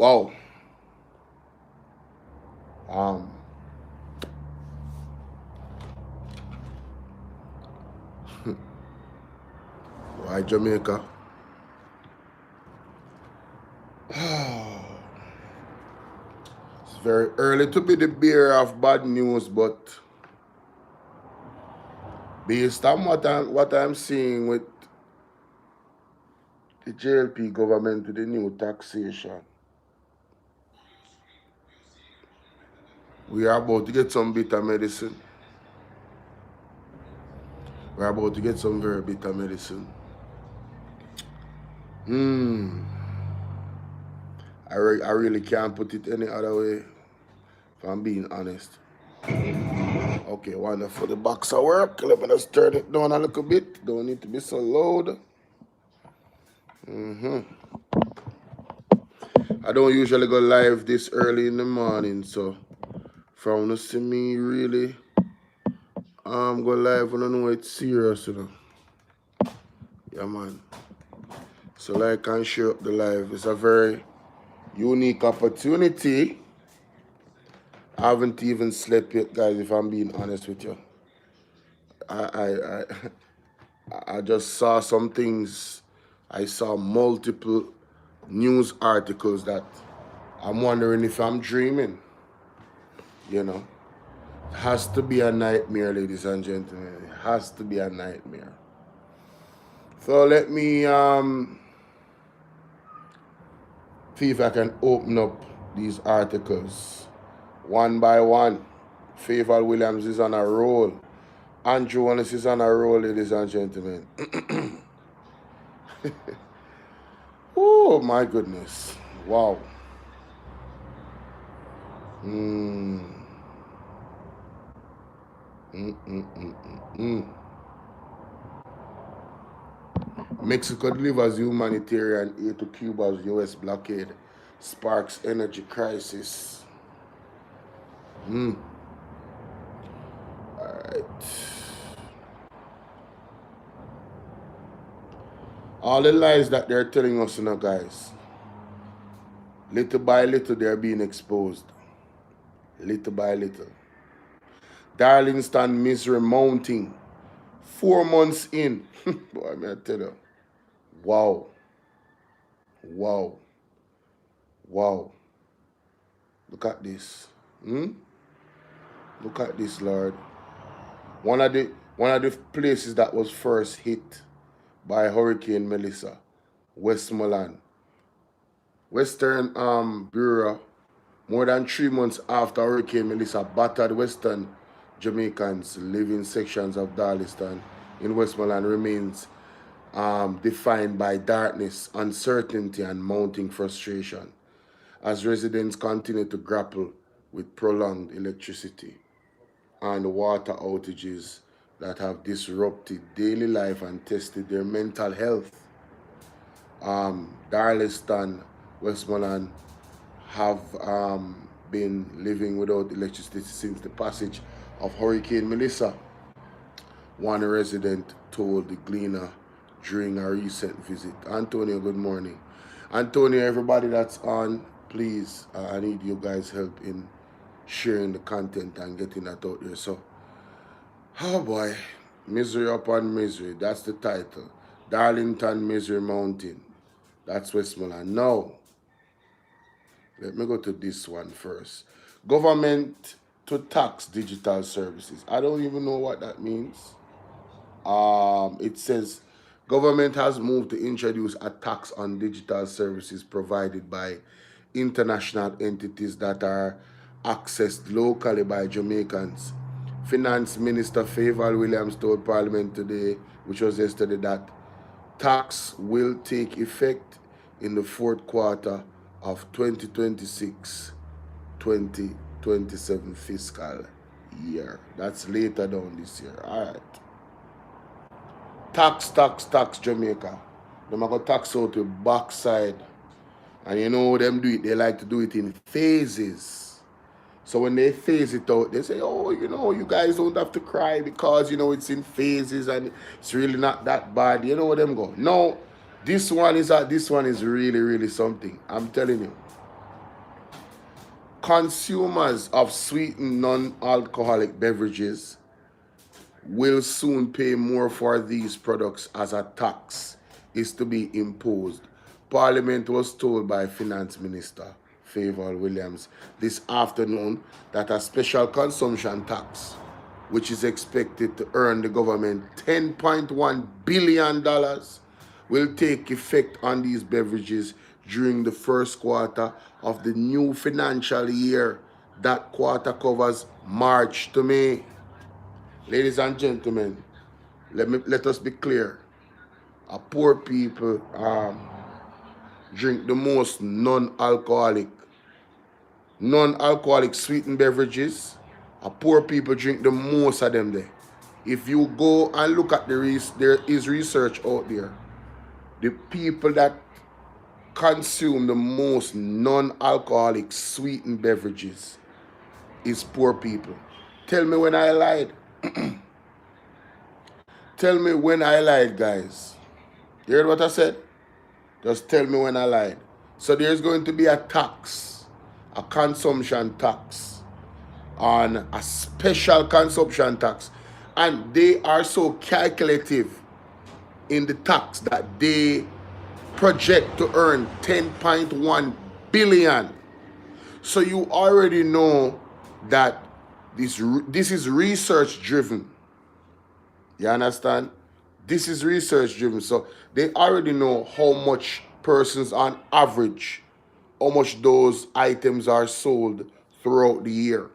Wow. Why Jamaica? It's very early to be the bearer of bad news, but based on what I'm seeing with the JLP government with the new taxation, we are about to get some bitter medicine. We're about to get some very bitter medicine. I really can't put it any other way, if I'm being honest. Okay, wonderful. The box of work. Let me just turn it down a little bit. Don't need to be so loud. I don't usually go live this early in the morning, so if you want to see me really go live when I know it's serious, you know. Yeah, man. So like and share up the live. It's a very unique opportunity. I haven't even slept yet, guys, if I'm being honest with you. I just saw some things. I saw multiple news articles that I'm wondering if I'm dreaming. You know, it has to be a nightmare, ladies and gentlemen. It has to be a nightmare. So let me see if I can open up these articles one by one. Favour Williams is on a roll. Andrew Wallace is on a roll, ladies and gentlemen. Oh my goodness. Wow. Mexico delivers humanitarian aid to Cuba's U.S. blockade. Sparks energy crisis. Alright. All the lies that they're telling us, you know, guys. Little by little, they're being exposed. Little by little. Darlingston misery mounting. 4 months in. Boy, I tell you. Wow. Wow. Wow. Look at this. Look at this, Lord. One of the places that was first hit by Hurricane Melissa, Westmoreland. Western Bureau, more than 3 months after Hurricane Melissa battered Western Jamaicans living sections of Darliston in Westmoreland remains defined by darkness, uncertainty, and mounting frustration as residents continue to grapple with prolonged electricity and water outages that have disrupted daily life and tested their mental health. Darliston, Westmoreland have been living without electricity since the passage of Hurricane Melissa, one resident told the Gleaner during a recent visit. Antonio, good morning. Antonio, everybody that's on, please, I need you guys' help in sharing the content and getting that out there. So, oh boy, misery upon misery, that's the title. Darlington Misery Mountain, that's Westmoreland. Now, let me go to this one first. Government to tax digital services. I don't even know what that means. It says government has moved to introduce a tax on digital services provided by international entities that are accessed locally by Jamaicans. Finance Minister Favour Williams told Parliament today, which was yesterday, that tax will take effect in the fourth quarter of 2026-2027 fiscal year. That's later down this year. All right. Tax, Jamaica. Them are going to tax out the backside. And you know how them do it? They like to do it in phases. So when they phase it out, they say, oh, you know, you guys don't have to cry because, you know, it's in phases and it's really not that bad. You know what them go? No, this one is really, really something. I'm telling you. Consumers of sweetened non-alcoholic beverages will soon pay more for these products as a tax is to be imposed. Parliament was told by Finance Minister Favour Williams this afternoon that a special consumption tax, which is expected to earn the government $10.1 billion, will take effect on these beverages during the first quarter of the new financial year. That quarter covers March to May. Ladies and gentlemen, let us be clear. Poor people drink the most non-alcoholic sweetened beverages. Poor people drink the most of them there. If you go and look at there is research out there. The people that consume the most non-alcoholic sweetened beverages is poor people. Tell me when I lied. Tell me when I lied, guys. You heard what I said? Just tell me when I lied. So there's going to be a tax, a consumption tax, on a special consumption tax. And they are so calculative in the tax that they project to earn $10.1 billion. So you already know that this is research driven. You understand? This is research driven. So they already know how much persons on average, how much those items are sold throughout the year.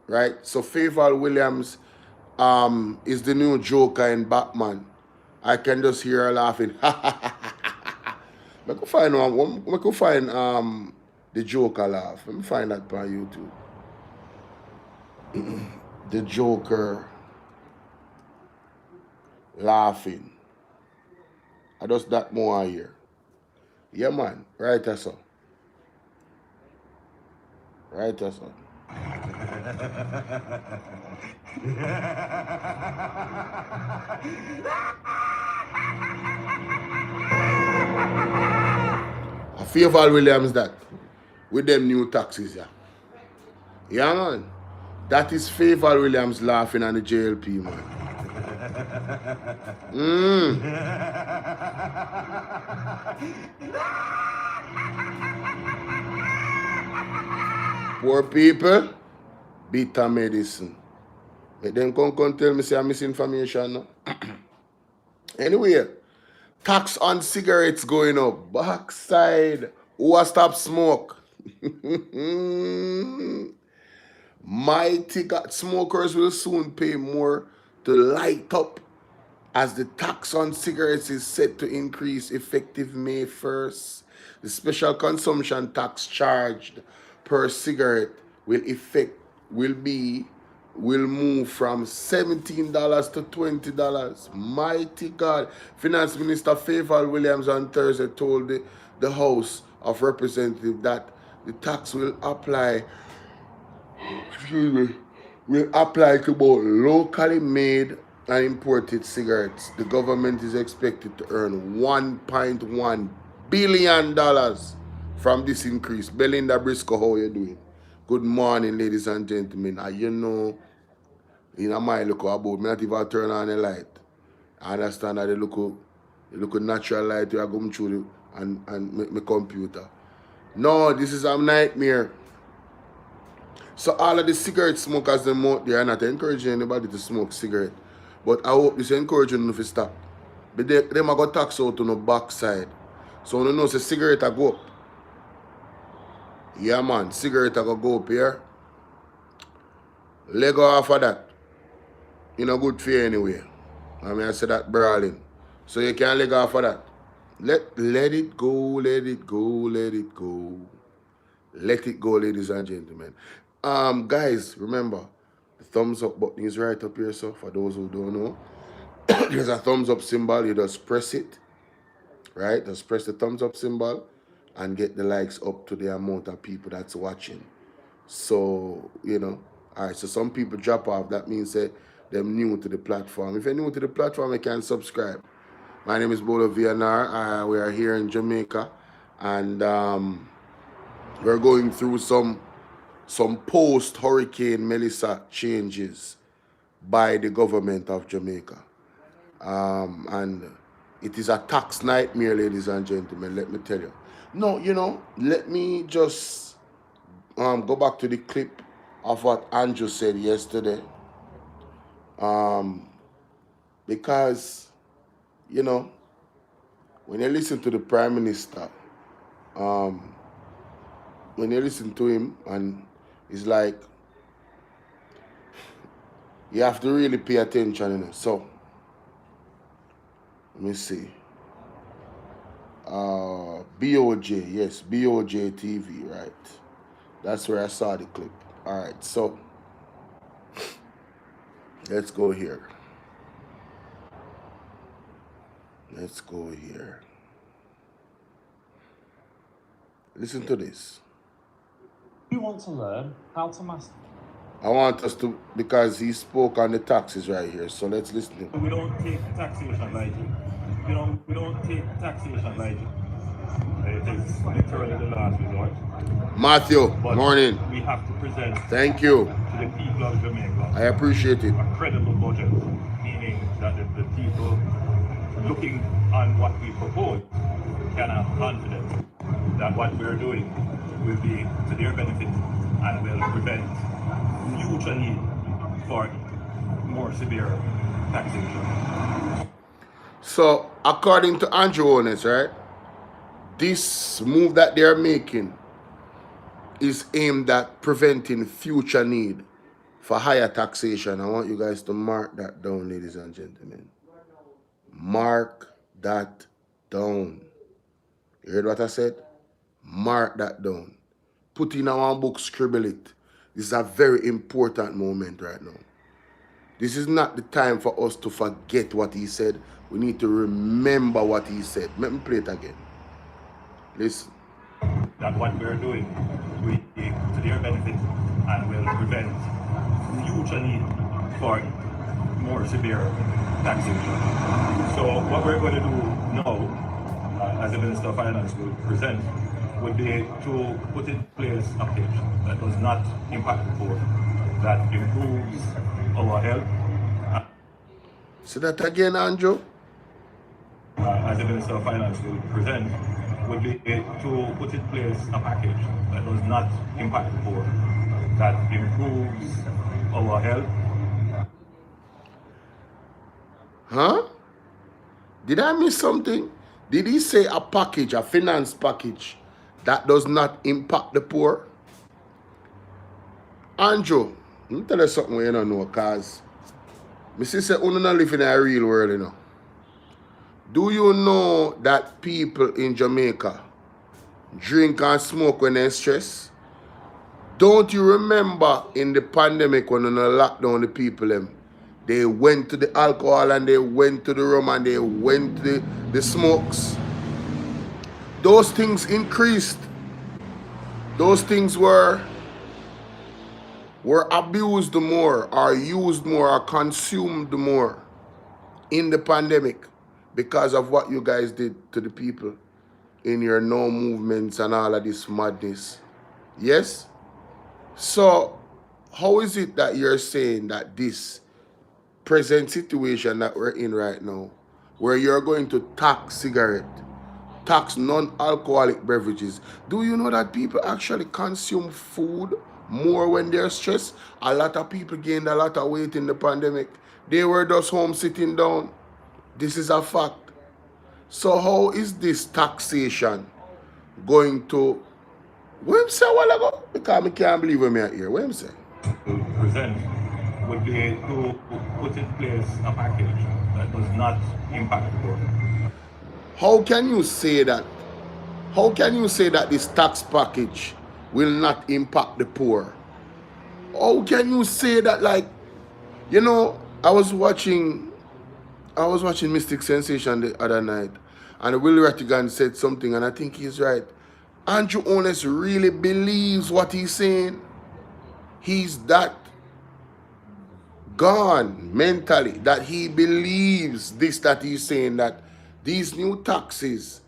Right? So Favour Williams is the new Joker in Batman. I can just hear her laughing. I could find the Joker laugh. Let me find that on YouTube. The Joker laughing. I just that more here. Yeah, man. Right, that's all. Right, that's all. A Favour Williams that with them new taxes, yeah. Yeah, man. That is Favour Williams laughing on the JLP, man. Poor people, bitter medicine. But them come tell me say I'm misinformation now. Anyway, tax on cigarettes going up. Backside. Who has stopped smoke? Mighty God. Smokers will soon pay more to light up as the tax on cigarettes is set to increase effective May 1st. The special consumption tax charged per cigarette will move from $17 to $20. Mighty God. Finance Minister Favour Williams on Thursday told the House of Representatives that the tax will apply to both locally made and imported cigarettes. The government is expected to earn $1.1 billion from this increase. Belinda Briscoe, how you doing? Good morning, ladies and gentlemen. You know, in my look about me not even turn on the light. I understand that they look natural light you are going through and my computer. No, this is a nightmare. So all of the cigarette smokers them out there are not encouraging anybody to smoke cigarette. But I hope this encouraging them to stop. But them are going to tax out on the backside. So you know say cigarette a go up. Yeah man, cigarette a go up here. Leg off of that. You know good for you anyway. I mean I say that brawling. So you can't leg off of that. Let it go, let it go, let it go. Let it go, ladies and gentlemen. Guys, remember, the thumbs up button is right up here, so for those who don't know. There's a thumbs up symbol, you just press it. Right? Just press the thumbs up symbol and get the likes up to the amount of people that's watching. So, you know, alright, so some people drop off. That means that they're new to the platform. If you're new to the platform, you can subscribe. My name is Bolo VNR. We are here in Jamaica. And We're going through some post-Hurricane Melissa changes by the government of Jamaica. And it is a tax nightmare, ladies and gentlemen, let me tell you. No, let me just go back to the clip of what Andrew said yesterday. Because, when you listen to the Prime Minister, when you listen to him, and it's like, you have to really pay attention. So, let me see. BOJ, yes, BOJ TV, right? That's where I saw the clip. All right, so let's go here. Listen to this. We want to learn how to master. I want us to, because he spoke on the taxes right here, so let's listen. We don't take taxation lightly. We don't take taxation lightly. It is literally the last resort. Matthew, But morning. we have to present Thank you. to the people of Jamaica I appreciate it. a credible budget, meaning that the people looking on what we propose can have confidence that what we're doing will be to their benefit and will prevent future need for more severe taxation. So, according to Andrew Ones, right, this move that they're making is aimed at preventing future need for higher taxation. I want you guys to mark that down, ladies and gentlemen. Mark that down. You heard what I said? Mark that down. Put in our book, scribble it. This is a very important moment right now. This is not the time for us to forget what he said. We need to remember what he said. Let me play it again. Listen. That what we're doing will be to their benefit and will prevent future need for more severe taxation. So what we're going to do now, as the Minister of Finance will present, would be to put in place a package that does not impact the poor, that improves our health. Say that again, Andrew. As the Minister of Finance will present, would be to put in place a package that does not impact the poor, that improves our health. Huh? Did I miss something? Did he say a package, a finance package, that does not impact the poor? Andrew, let me tell you something you don't know, because my sister, you don't live in a real world, you know. Do you know that people in Jamaica drink and smoke when they're stressed? Don't you remember in the pandemic when they locked down the people, they went to the alcohol and they went to the rum and they went to the smokes? Those things increased. Those things were abused more, or used more, or consumed more in the pandemic because of what you guys did to the people in your no movements and all of this madness. Yes? So, how is it that you're saying that this present situation that we're in right now, where you're going to tax cigarette, tax non-alcoholic beverages, do you know that people actually consume food more when they're stressed? A lot of people gained a lot of weight in the pandemic. They were just home sitting down. This is a fact. So how is this taxation going to... What him say a while ago? Because I can't believe when I'm here. What him say? To present would be to put in place a package that does not impact the poor. How can you say that? How can you say that this tax package will not impact the poor? How can you say that? Like, you know, I was watching Mystic Sensation the other night, and Will Rattigan said something, and I think he's right. Andrew Ones really believes what he's saying. He's that gone mentally that he believes this, that he's saying that these new taxes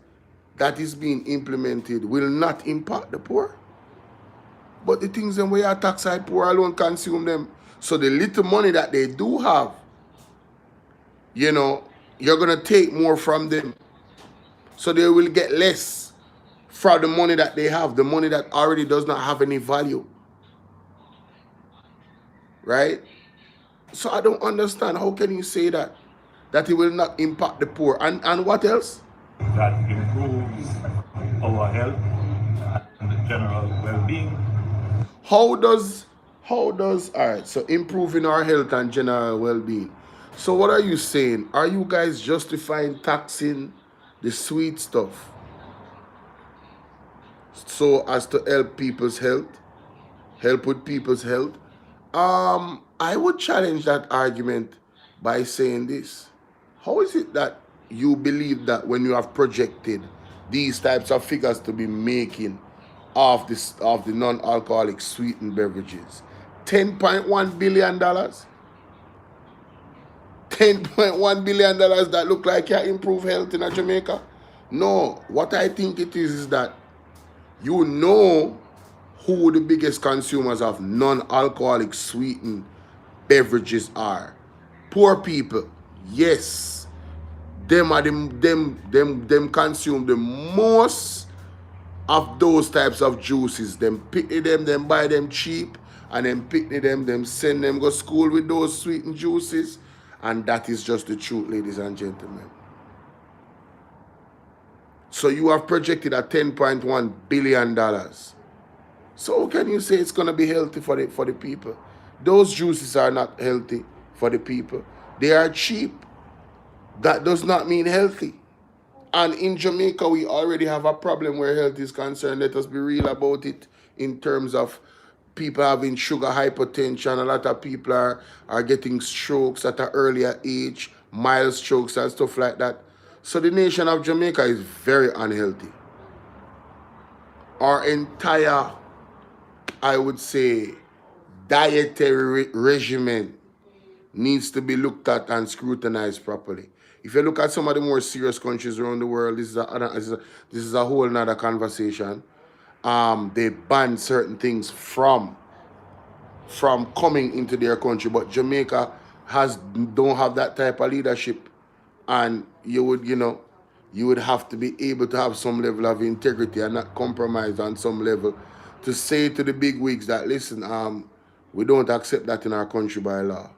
that is being implemented will not impact the poor. But the things them where you tax I poor alone consume them. So the little money that they do have, you know, you're gonna take more from them. So they will get less from the money that they have, the money that already does not have any value. Right? So I don't understand. How can you say that? That it will not impact the poor. And what else? That improves our health and general well-being. How does all right, so improving our health and general well-being. So what are you saying? Are you guys justifying taxing the sweet stuff so as to help people's health? Help with people's health? I would challenge that argument by saying this. How is it that you believe that when you have projected these types of figures to be making of the non-alcoholic sweetened beverages, $10.1 billion, $10.1 billion that look like you improve health in Jamaica? No, what I think it is that you know who the biggest consumers of non-alcoholic sweetened beverages are. Poor people. Yes. Them are them consume the most of those types of juices. Them pick them buy them cheap, and then pick them send them go school with those sweetened juices. And that is just the truth, ladies and gentlemen. So you have projected at $10.1 billion. So how can you say it's gonna be healthy for the people? Those juices are not healthy for the people. They are cheap. That does not mean healthy. And in Jamaica, we already have a problem where health is concerned. Let us be real about it in terms of people having sugar hypertension. A lot of people are getting strokes at an earlier age, mild strokes and stuff like that. So the nation of Jamaica is very unhealthy. Our entire, I would say, dietary regimen needs to be looked at and scrutinized properly. If you look at some of the more serious countries around the world, this is a whole nother conversation. They ban certain things from coming into their country, but Jamaica don't have that type of leadership, and you would have to be able to have some level of integrity and not compromise on some level to say to the big wigs that listen, we don't accept that in our country by law.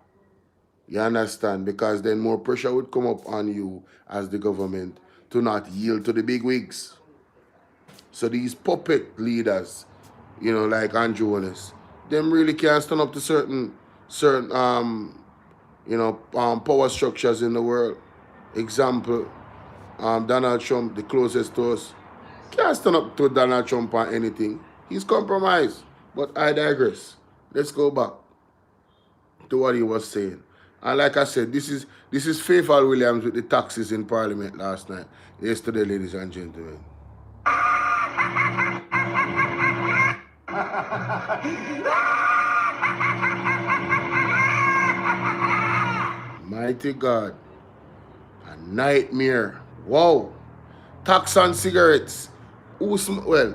You understand? Because then more pressure would come up on you as the government to not yield to the big wigs. So these puppet leaders, like Andrew Wallace, them really can't stand up to certain power structures in the world. Example, Donald Trump, the closest to us, can't stand up to Donald Trump on anything. He's compromised. But I digress. Let's go back to what he was saying. And like I said, this is Faithful Williams with the taxes in Parliament last night. Yesterday, ladies and gentlemen. Mighty God. A nightmare. Wow. Tax on cigarettes. Well,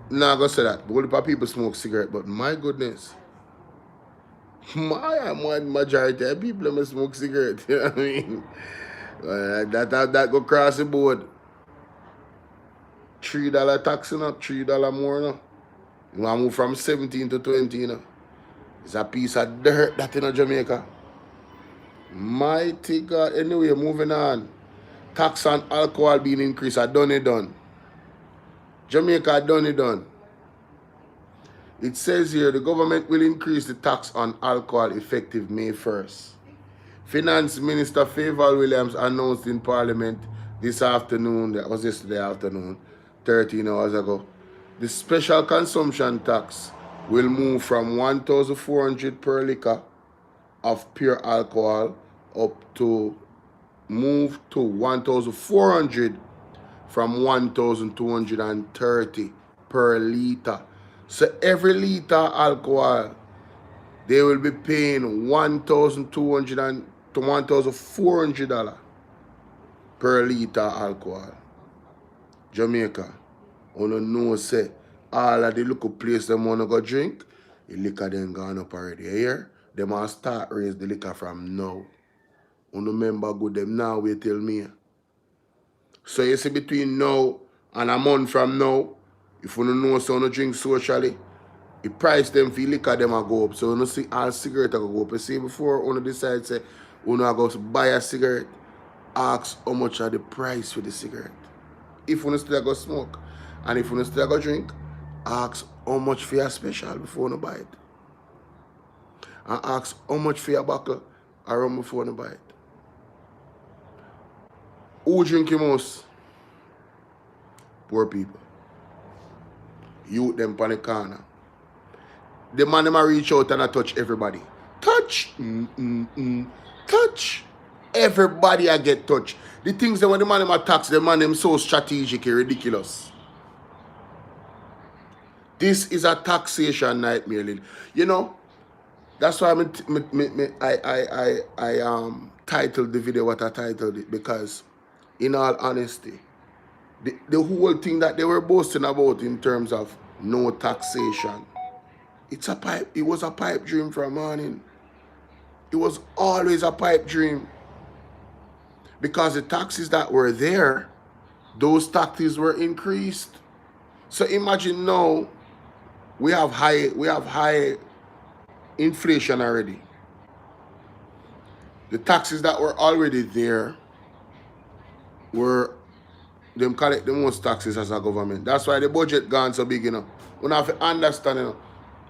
not gonna say that. But only people smoke cigarette, but my goodness. Majority of people must smoke cigarettes. You know what I mean? That go cross the board. $3 taxing up, $3 more now. You want to move from 17 to 20, It's a piece of dirt that in Jamaica. Mighty God. Anyway, moving on. Tax on alcohol being increased. I done it done. Jamaica done it done. It says here the government will increase the tax on alcohol effective May 1st. Finance Minister Faithful Williams announced in Parliament this afternoon, that was yesterday afternoon, 13 hours ago, the special consumption tax will move from 1,400 per litre of pure alcohol up to move to 1,400 from 1,230 per litre. So every litre alcohol, they will be paying $1,200 to $1,400 per litre alcohol. Jamaica, on know say all of the local place them wanna go drink, the liquor then gone up already. You hear? Them all start raise the liquor from now. You remember good them now wait till me. So you see between now and a month from now, if you don't know so you drink socially, the price them for liquor them a go up. So you see all cigarette a go up. You see before you decide say you go to buy a cigarette, ask how much are the price for the cigarette. If you still go smoke and if you still go drink, ask how much for your special before you buy it. And ask how much for your buckle or rum before you buy it. Who drink the most? Poor people. Youth them on the corner. The man them a reach out and a touch everybody. Touch. Touch. Everybody I get touched. The things that when the man them attacks, the man them so strategic and ridiculous. This is a taxation nightmare. You know, that's why I titled the video what I titled it, because in all honesty, the whole thing that they were boasting about in terms of no taxation, it was a pipe dream from morning. It was always a pipe dream. Because the taxes that were there, those taxes were increased. So imagine now we have high inflation already. The taxes that were already there were them collect the most taxes as a government. That's why the budget gone so big, you know. We have to understand, you know,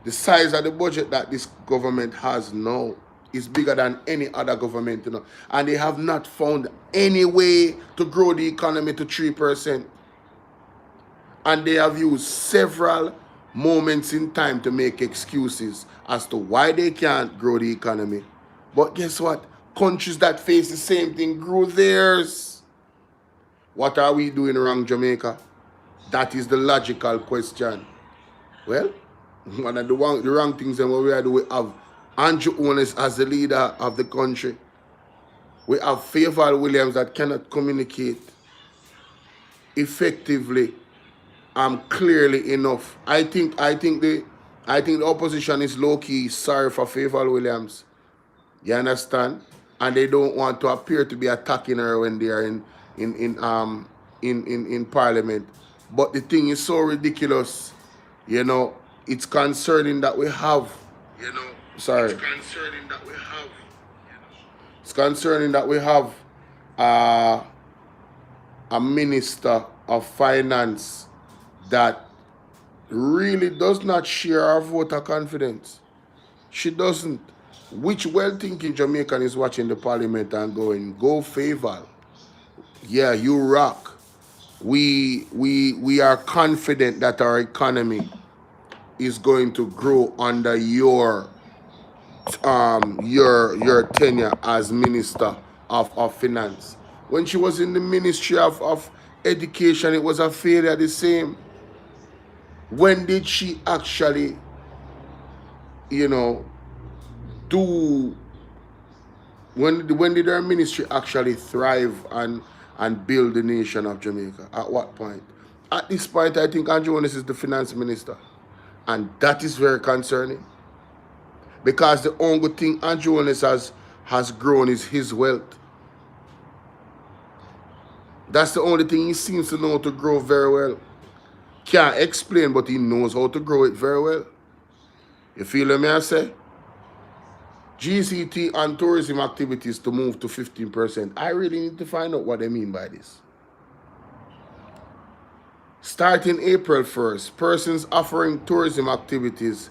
the size of the budget that this government has now is bigger than any other government, you know. And they have not found any way to grow the economy to 3%. And they have used several moments in time to make excuses as to why they can't grow the economy. But guess what? Countries that face the same thing grew theirs. What are we doing wrong, Jamaica? That is the logical question. Well, one of the wrong things that we are doing, we have Andrew Owens as the leader of the country. We have Favour Williams that cannot communicate effectively clearly enough. I think the opposition is low-key sorry for Favour Williams. You understand? And they don't want to appear to be attacking her when they are in Parliament. But the thing is so ridiculous. You know, it's concerning that we have, you know, sorry. It's concerning that we have, you know, it's concerning that we have a minister of finance that really does not share our voter confidence. She doesn't. Which well-thinking Jamaican is watching the Parliament and going, go Favour. Yeah, you rock. We are confident that our economy is going to grow under your tenure as Minister of Finance. When she was in the Ministry of Education, it was a failure the same. When did she actually, you know, when did her ministry actually thrive and build the nation of Jamaica? At what point? At this point, I think Andrew Owens is the finance minister. And that is very concerning. Because the only thing Andrew Owens has grown is his wealth. That's the only thing he seems to know to grow very well. Can't explain, but he knows how to grow it very well. You feel what I say? GCT and tourism activities to move to 15%. I really need to find out what they mean by this. Starting April 1st, persons offering tourism activities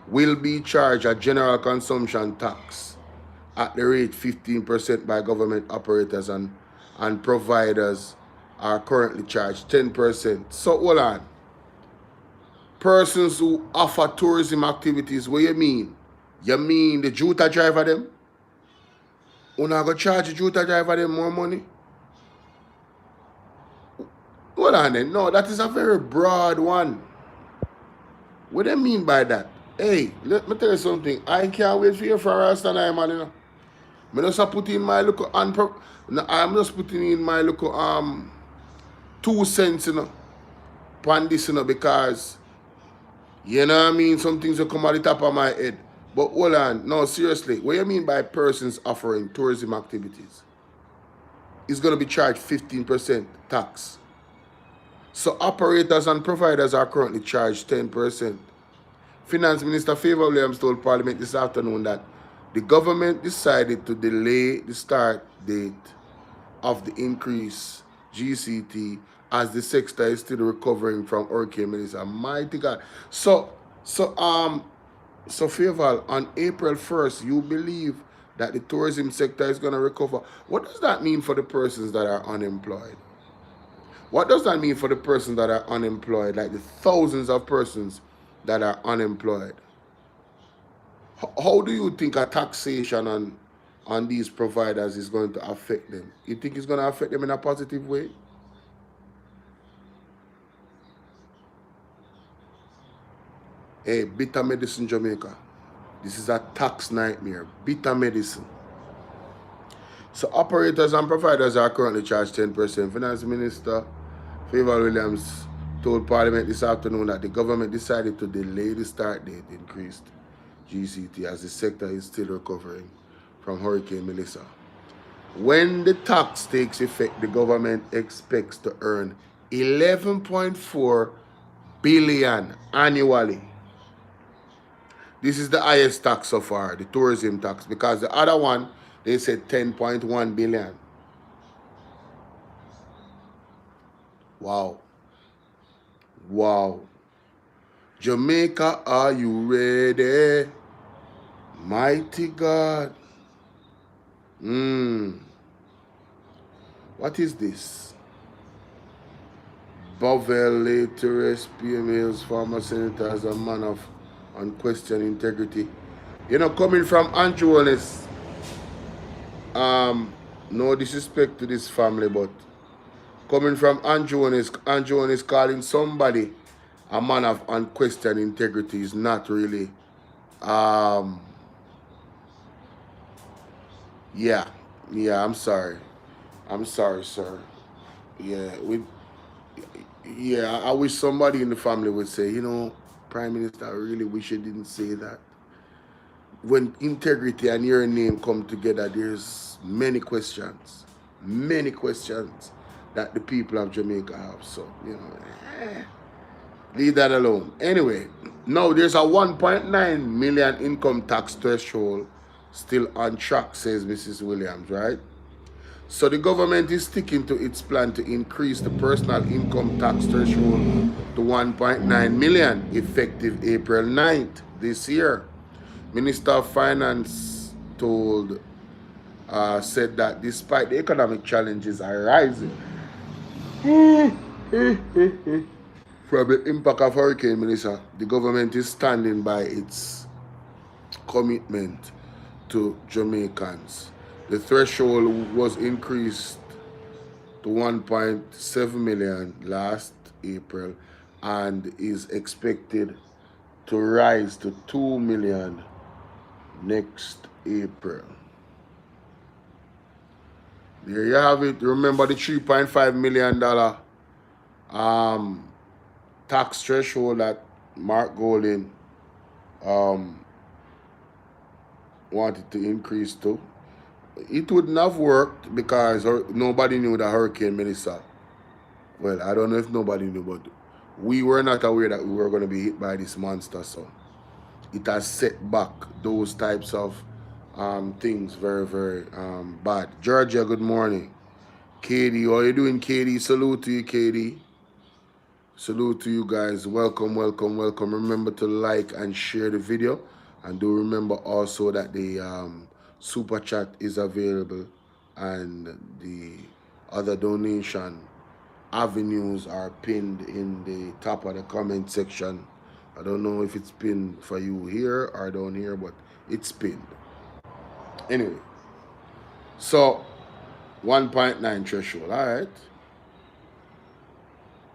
will be charged a general consumption tax at the rate 15% by government operators, and providers are currently charged 10%. So hold on. Persons who offer tourism activities, what you mean? You mean the Juta driver them? You're not going to charge the Juta driver them more money? Hold on then. No, that is a very broad one. What do you mean by that? Hey, let me tell you something. I can't wait for you for a rest of time, man, you know. I'm just putting in my little I'm just putting in my little 2 cents, you know, on this, you know, because You know what I mean? Some things will come at the top of my head. But hold on. No, seriously. What do you mean by persons offering tourism activities? It's going to be charged 15% tax. So operators and providers are currently charged 10%. Finance Minister Favor Williams told Parliament this afternoon that the government decided to delay the start date of the increase GCT as the sector is still recovering from Hurricane Melissa. Mighty God. So Favor, on April 1st, you believe that the tourism sector is going to recover. What does that mean for the persons that are unemployed? What does that mean for the persons that are unemployed, like the thousands of persons that are unemployed? How do you think a taxation on these providers is going to affect them? You think it's going to affect them in a positive way? Hey, bitter medicine, Jamaica. This is a tax nightmare. Bitter medicine. So operators and providers are currently charged 10%. Finance Minister Favor Williams told Parliament this afternoon that the government decided to delay the start date increased GCT as the sector is still recovering from Hurricane Melissa. When the tax takes effect, the government expects to earn 11.4 billion annually. This is the highest tax so far, the tourism tax, because the other one, they said 10.1 billion. Wow. Wow. Jamaica, are you ready? Mighty God. What is this? Bovel later PMA's former senator as a man of unquestioned integrity. You know, coming from Anjuanes, no disrespect to this family, but coming from Anjuanes calling somebody a man of unquestioned integrity is not really, yeah, I'm sorry, sir. I wish somebody in the family would say, you know, Prime Minister, I really wish you didn't say that. When integrity and your name come together, there's many questions that the people of Jamaica have. So, you know, leave that alone. Anyway, now there's a 1.9 million income tax threshold still on track, says Mrs. Williams, right? So the government is sticking to its plan to increase the personal income tax threshold to 1.9 million effective April 9th this year. Minister of Finance said that despite the economic challenges arising from the impact of Hurricane Melissa, the government is standing by its commitment to Jamaicans. The threshold was increased to 1.7 million last April and is expected to rise to 2 million next April. There you have it. Remember the $3.5 million tax threshold that Mark Golding wanted to increase to. It wouldn't have worked because nobody knew that Hurricane Melissa. Well, I don't know if nobody knew, but we were not aware that we were going to be hit by this monster. So it has set back those types of things very, very bad. Georgia, good morning. Katie, how are you doing, Katie? Salute to you, Katie. Salute to you guys. Welcome, welcome, welcome. Remember to like and share the video. And do remember also that the super chat is available and the other donation avenues are pinned in the top of the comment section. I don't know if it's pinned for you here or down here, but it's pinned. Anyway, so 1.9 threshold. All right.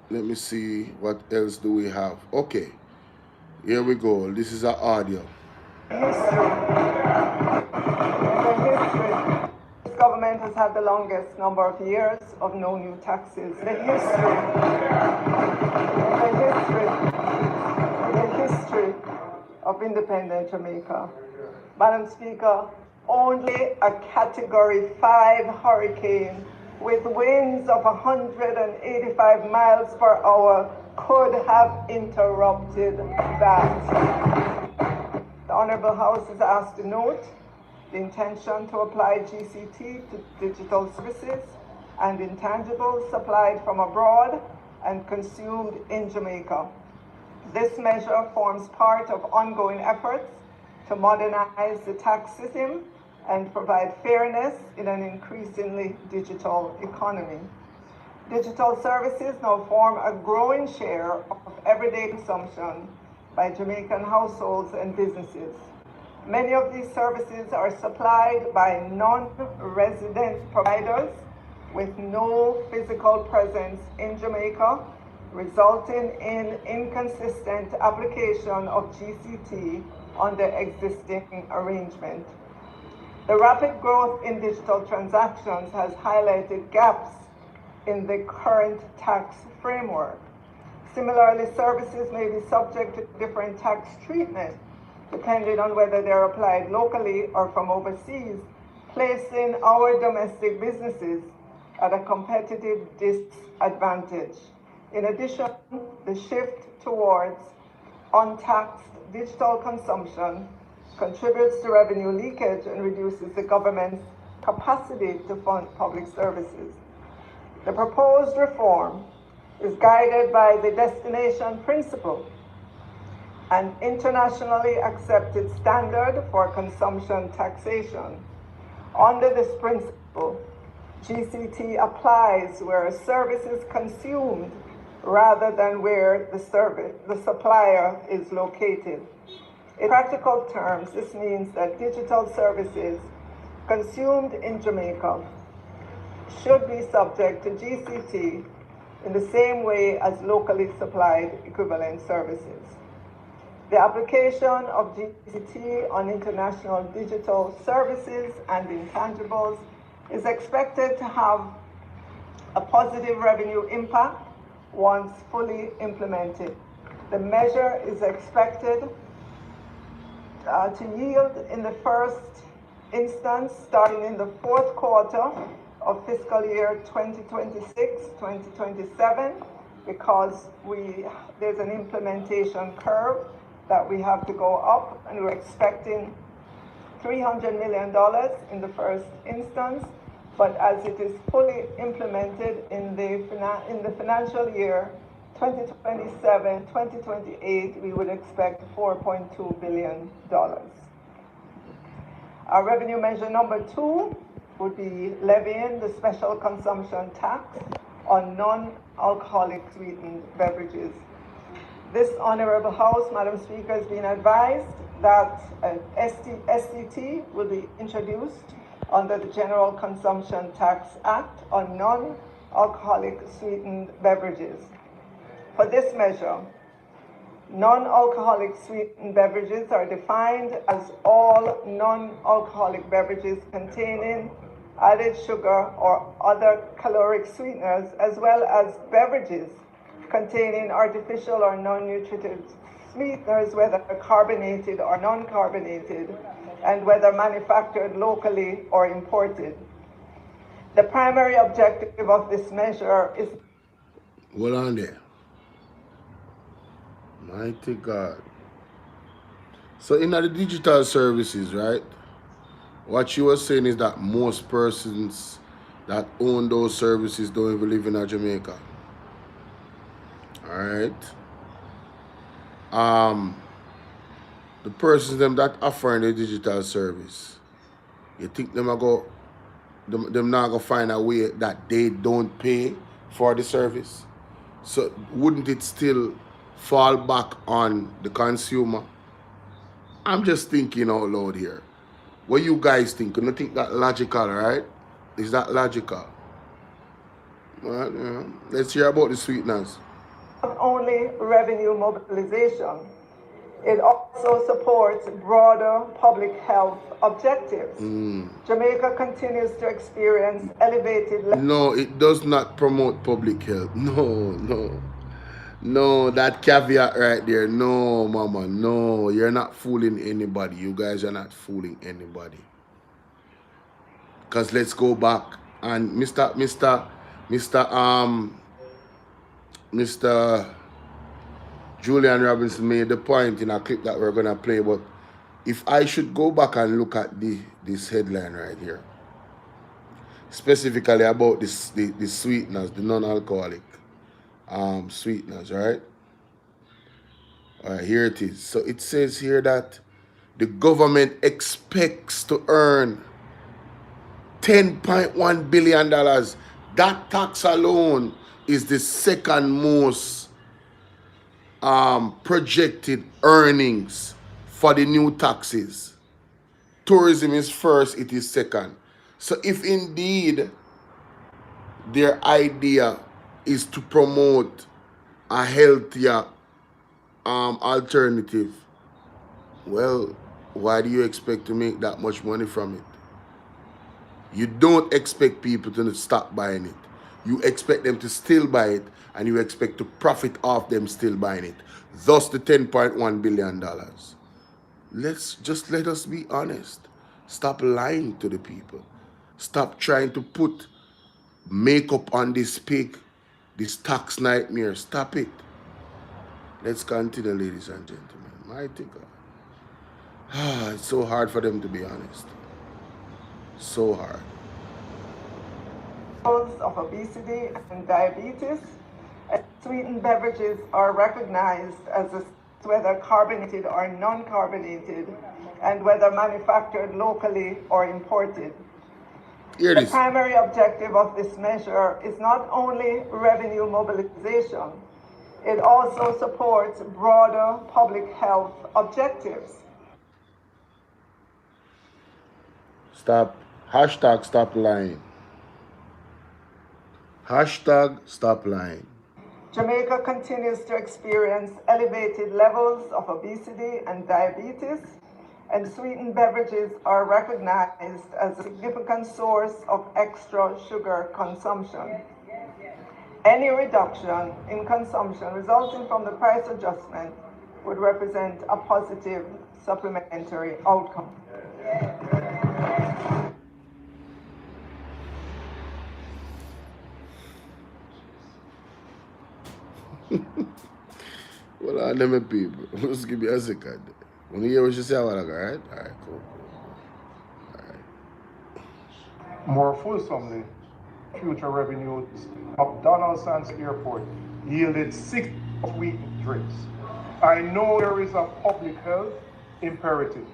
Let me see what else do we have. Okay, here we go. This is our audio. This government has had the longest number of years of no new taxes. The history of independent Jamaica. Madam Speaker, only a Category 5 hurricane with winds of 185 miles per hour could have interrupted that. The Honourable House is asked to note the intention to apply GCT to digital services and intangibles supplied from abroad and consumed in Jamaica. This measure forms part of ongoing efforts to modernize the tax system and provide fairness in an increasingly digital economy. Digital services now form a growing share of everyday consumption by Jamaican households and businesses. Many of these services are supplied by non-resident providers with no physical presence in Jamaica, resulting in inconsistent application of GCT under existing arrangement. The rapid growth in digital transactions has highlighted gaps in the current tax framework. Similarly, services may be subject to different tax treatment depending on whether they're applied locally or from overseas, placing our domestic businesses at a competitive disadvantage. In addition, the shift towards untaxed digital consumption contributes to revenue leakage and reduces the government's capacity to fund public services. The proposed reform is guided by the destination principle, an internationally accepted standard for consumption taxation. Under this principle, GCT applies where a service is consumed rather than where the supplier is located. In practical terms, this means that digital services consumed in Jamaica should be subject to GCT in the same way as locally supplied equivalent services. The application of GCT on international digital services and intangibles is expected to have a positive revenue impact once fully implemented. The measure is expected to yield in the first instance starting in the fourth quarter of fiscal year 2026-2027 because there's an implementation curve that we have to go up, and we're expecting $300 million in the first instance, but as it is fully implemented in the financial year 2027-2028, we would expect $4.2 billion. Our revenue measure number 2 would be levying the special consumption tax on non-alcoholic sweetened beverages. This Honourable House, Madam Speaker, has been advised that STT will be introduced under the General Consumption Tax Act on non-alcoholic sweetened beverages. For this measure, non-alcoholic sweetened beverages are defined as all non-alcoholic beverages containing added sugar or other caloric sweeteners, as well as beverages containing artificial or non-nutritive sweeteners, whether carbonated or non-carbonated, and whether manufactured locally or imported. The primary objective of this measure is... Hold on there. Mighty God. So in the digital services, right, what you were saying is that most persons that own those services don't even live in Jamaica. Alright. The persons them that offering the digital service, you think them not gonna find a way that they don't pay for the service? So wouldn't it still fall back on the consumer? I'm just thinking out loud here. What you guys think? You think that logical, right? Is that logical? Well, yeah. Let's hear about the sweeteners. Not only revenue mobilization, it also supports broader public health objectives. Jamaica continues to experience elevated... No, it does not promote public health. No. No, that caveat right there. No, mama. No, you're not fooling anybody. You guys are not fooling anybody. Because let's go back and Mr. Julian Robinson made the point in a clip that we're gonna play. But if I should go back and look at this headline right here, specifically about the sweeteners, the non-alcoholic sweeteners, right? All right, here it is. So it says here that the government expects to earn $10.1 billion. That tax alone is the second most projected earnings for the new taxes. Tourism is first, it is second. So if indeed their idea is to promote a healthier alternative, well, why do you expect to make that much money from it? You don't expect people to stop buying it. You expect them to still buy it, and you expect to profit off them still buying it. Thus the $10.1 billion. Let us be honest. Stop lying to the people. Stop trying to put makeup on this pig, this tax nightmare. Stop it. Let's continue, ladies and gentlemen. Mighty God. It's so hard for them to be honest. So hard. Of obesity and diabetes, and sweetened beverages are recognized as whether carbonated or non-carbonated, and whether manufactured locally or imported. Here it The is. primary objective of this measure is not only revenue mobilization, it also supports broader public health objectives. Stop. Hashtag stop lying. Hashtag stop lying. Jamaica continues to experience elevated levels of obesity and diabetes, and sweetened beverages are recognized as a significant source of extra sugar consumption. Any reduction in consumption resulting from the price adjustment would represent a positive supplementary outcome. Well, let me people. Let's give me a second. When you hear what you say, all right? All right, cool. More fulsomely, future revenues of Donaldson's Airport yielded 6 sweetened drinks. I know there is a public health imperative,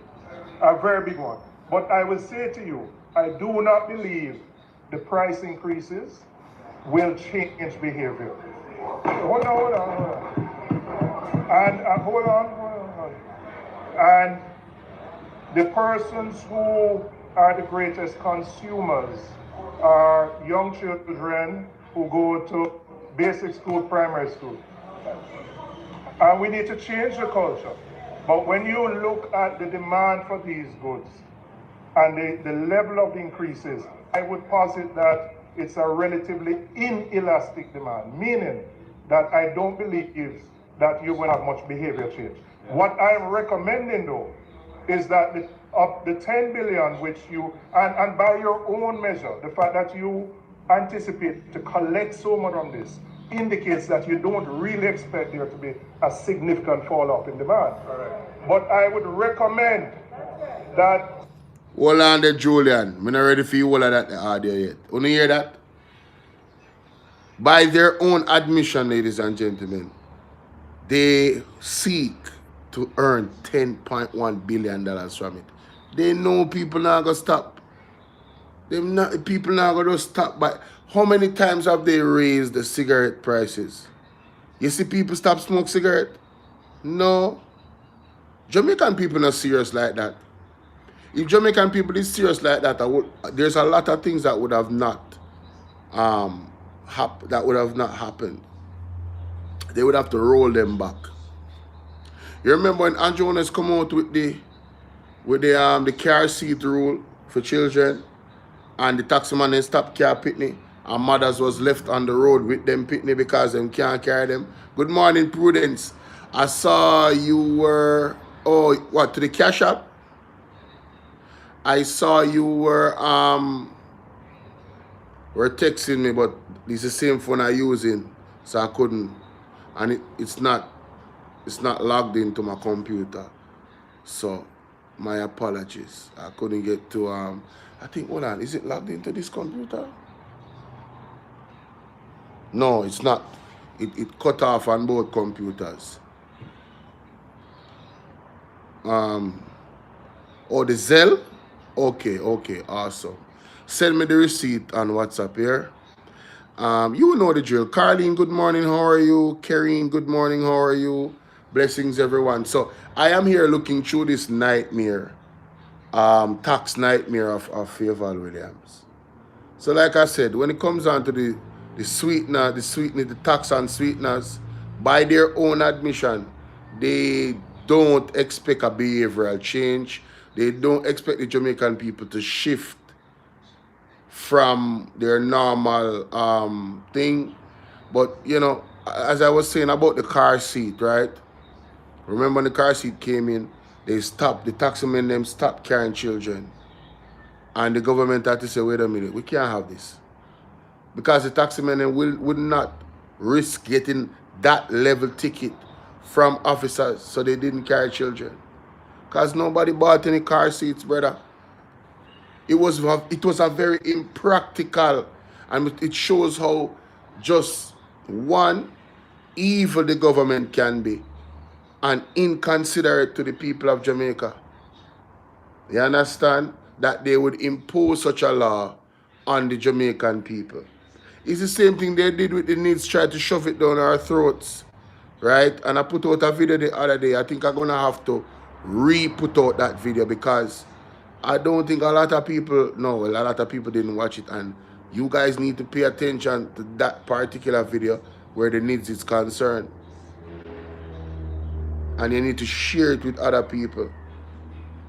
a very big one. But I will say to you, I do not believe the price increases will change behavior. Hold on. And hold on. And the persons who are the greatest consumers are young children who go to basic school, primary school. And we need to change the culture. But when you look at the demand for these goods and the level of the increases, I would posit that it's a relatively inelastic demand, meaning that I don't believe that you will have much behavior change. What I'm recommending though is that of the 10 billion which you, and by your own measure, the fact that you anticipate to collect so much from this indicates that you don't really expect there to be a significant fall off in demand. Right. But I would recommend that. Hold on there, Julian. I'm not ready for you all of that audio yet. You hear that? By their own admission, ladies and gentlemen, they seek to earn $10.1 billion from it. They know people not gonna stop. People not gonna stop. But how many times have they raised the cigarette prices? You see people stop smoke cigarette? No. Jamaican people not serious like that. If Jamaican people is serious like that, there's a lot of things that would have not happened. They would have to roll them back. You remember when Andrew Jones come out with the car seat rule for children, and the taxi man then stopped car pitney, and mothers was left on the road with them pitney because them can't carry them. Good morning, Prudence. I saw you were, oh, what, to the cash app? I saw you were texting me, but it's the same phone I'm using, so I couldn't, and it's not logged into my computer, so my apologies. I couldn't get to I think, hold on, is it logged into this computer? No, it's not. It cut off on both computers. Oh, the Zelle? Okay, awesome. Send me the receipt on WhatsApp here. You know the drill. Carlene, good morning, how are you? Karine, good morning, how are you? Blessings, everyone. So I am here looking through this nightmare, tax nightmare of Fayeval Williams. So like I said, when it comes down to the sweetener, the tax on sweeteners, by their own admission, they don't expect a behavioral change. They don't expect the Jamaican people to shift from their normal thing. But, you know, as I was saying about the car seat, right? Remember when the car seat came in, the taxmen them stopped carrying children. And the government had to say, wait a minute, we can't have this. Because the taxmen them would not risk getting that level ticket from officers, so they didn't carry children. Because nobody bought any car seats, brother. It was a very impractical, and it shows how just one, evil the government can be and inconsiderate to the people of Jamaica. You understand? That they would impose such a law on the Jamaican people. It's the same thing they did with the NIDS, try to shove it down our throats, right? And I put out a video the other day. I think I'm going to have to re-put out that video because I don't think a lot of people didn't watch it, and you guys need to pay attention to that particular video where the NIDS is concerned. And you need to share it with other people,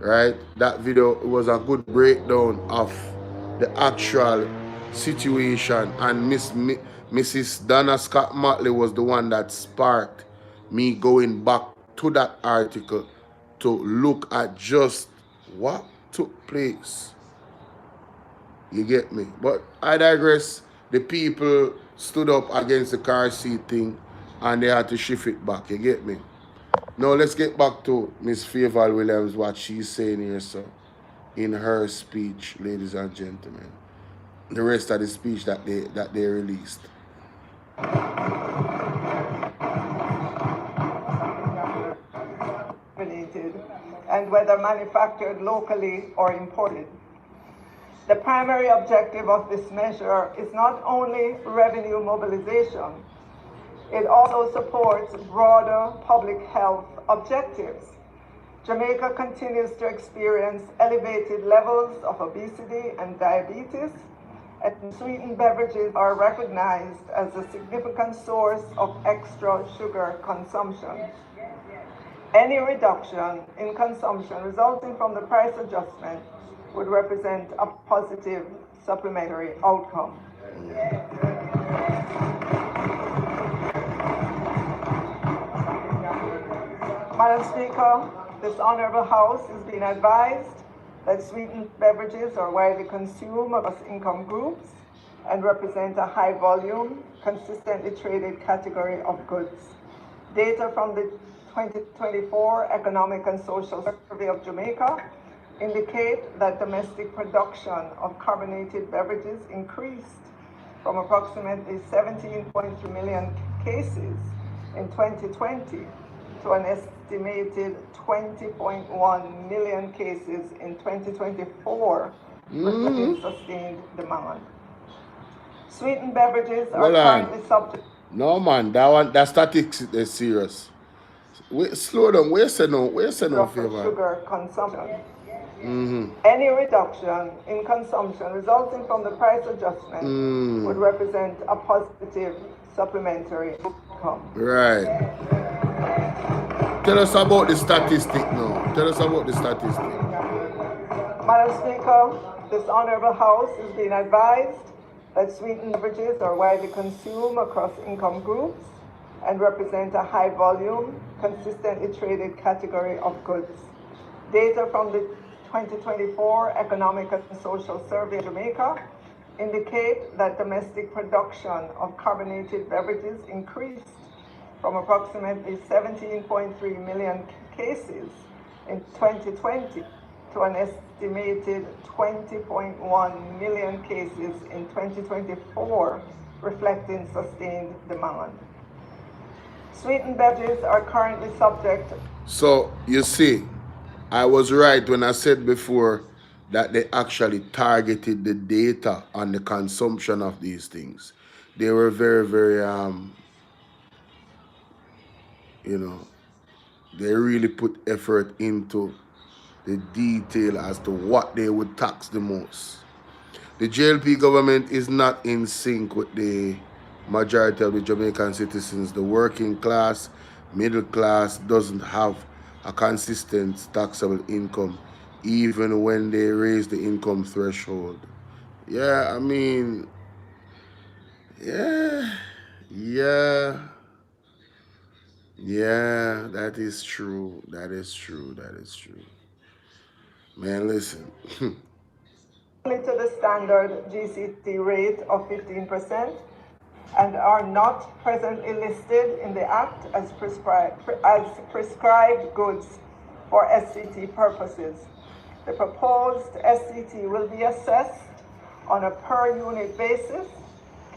right? That video was a good breakdown of the actual situation, and Mrs. Donna Scott Motley was the one that sparked me going back to that article to look at just what took place. You get me? But I digress. The people stood up against the car seat thing and they had to shift it back. You get me? Now let's get back to Miss Fayeval Williams, what she's saying here, so in her speech, ladies and gentlemen. The rest of the speech that they released. And whether manufactured locally or imported. The primary objective of this measure is not only revenue mobilization, it also supports broader public health objectives. Jamaica continues to experience elevated levels of obesity and diabetes, and sweetened beverages are recognized as a significant source of extra sugar consumption. Any reduction in consumption resulting from the price adjustment would represent a positive supplementary outcome. Madam Speaker, this Honourable House is being advised that sweetened beverages are widely consumed across income groups and represent a high volume, consistently traded category of goods. Data from the 2024 Economic and Social Survey of Jamaica indicate that domestic production of carbonated beverages increased from approximately 17.2 million cases in 2020 to an estimated 20.1 million cases in 2024, reflecting sustained demand. Sweetened beverages are currently subject. No man, that statistics is serious. Wait, slow down. Where's the no favor? Sugar consumption. Any reduction in consumption resulting from the price adjustment would represent a positive supplementary outcome. Right. Tell us about the statistic now. Tell us about the statistic. Madam Speaker, this Honourable House is being advised that sweetened beverages are widely consumed across income groups and represent a high volume, consistently traded category of goods. Data from the 2024 Economic and Social Survey of Jamaica indicate that domestic production of carbonated beverages increased from approximately 17.3 million cases in 2020 to an estimated 20.1 million cases in 2024, reflecting sustained demand. Sweetened beverages are currently subject. So, you see, I was right when I said before that they actually targeted the data on the consumption of these things. They were very, very, you know, they really put effort into the detail as to what they would tax the most. The JLP government is not in sync with the majority of the Jamaican citizens. The working class, middle class doesn't have a consistent taxable income, even when they raise the income threshold. Yeah, I mean, yeah, that is true. That is true. Man, listen. Only to the standard GCT rate of 15% and are not presently listed in the Act as prescribed goods for SCT purposes. The proposed SCT will be assessed on a per unit basis,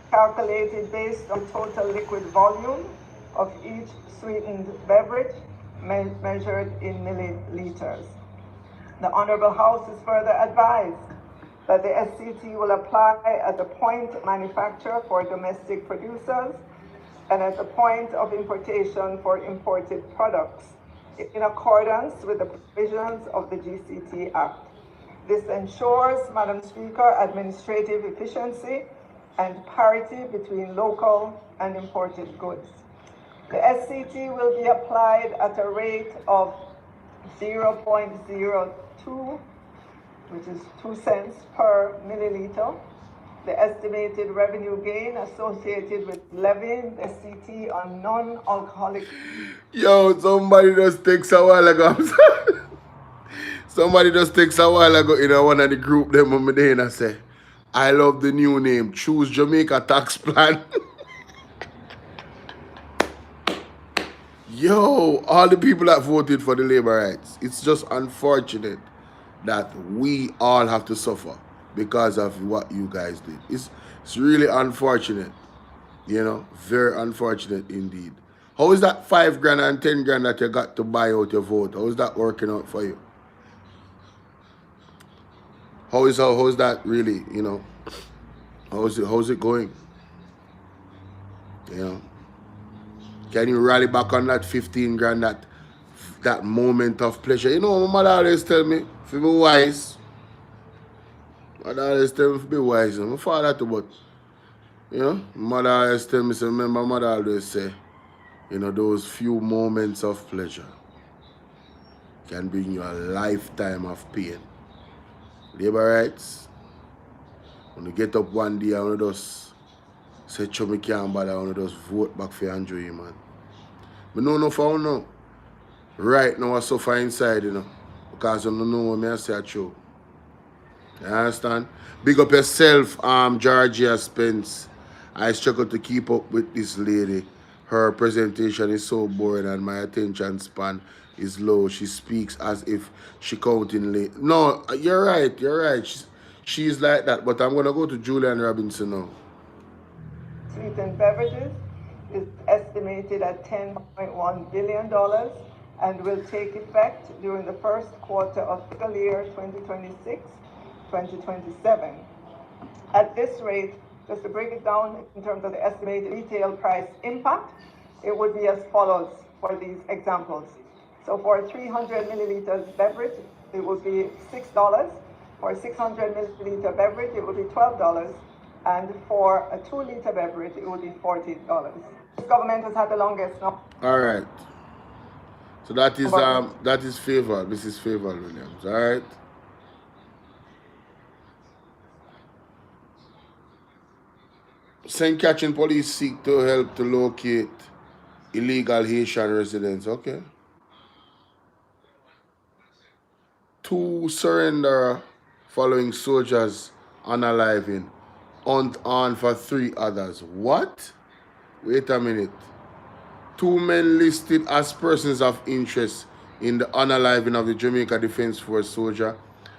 calculated based on total liquid volume of each sweetened beverage measured in milliliters. The Honorable House is further advised that the SCT will apply at the point of manufacture for domestic producers and at the point of importation for imported products, in accordance with the provisions of the GCT Act. This ensures, Madam Speaker, administrative efficiency and parity between local and imported goods. The SCT will be applied at a rate of 0.02, which is 2 cents per milliliter. The estimated revenue gain associated with levying SCT on non-alcoholic. Yo, somebody just takes a while ago. Somebody just takes a while ago in one of the group them on my day and I say, I love the new name, Choose Jamaica Tax Plan. Yo, all the people that voted for the labor rights, it's just unfortunate that we all have to suffer because of what you guys did. It's really unfortunate, you know, very unfortunate indeed. How is that 5 grand and 10 grand that you got to buy out your vote? How is that working out for you? How is that really, you know? How's it going? You know? Can you rally back on that 15 grand, that moment of pleasure? You know, my mother always tell me, if you be wise. My mother always tell me to be wise. My father too, but, you know, my mother always tell me, so remember, my mother always say, you know, those few moments of pleasure can bring you a lifetime of pain. Labor rights, when you get up one day, I want to just say, me can't bother, I want to just vote back for Andrew, man. But no for now. Right now, I suffer inside, you know, because I don't know what I say true. You understand? Big up yourself, Georgia Spence. I struggle to keep up with this lady. Her presentation is so boring and my attention span is low. She speaks as if she counting late. No, you're right. She's like that. But I'm going to go to Julian Robinson now. Sweetened beverages is estimated at $10.1 billion and will take effect during the first quarter of fiscal year 2026-2027. At this rate, just to break it down in terms of the estimated retail price impact, it would be as follows for these examples. So for a 300 milliliters beverage, it would be $6. For a 600 milliliter beverage, it would be $12. And for a 2-liter beverage, it would be $40. This government has had the longest now. All right. So that is Favor. This is Favor Williams. All right. St. Catherine police seek to help to locate illegal Haitian residents. Okay. 2 surrender following soldiers unaliving. On for 3 others. What? Wait a minute. 2 men listed as persons of interest in the unaliving of the Jamaica Defense Force soldier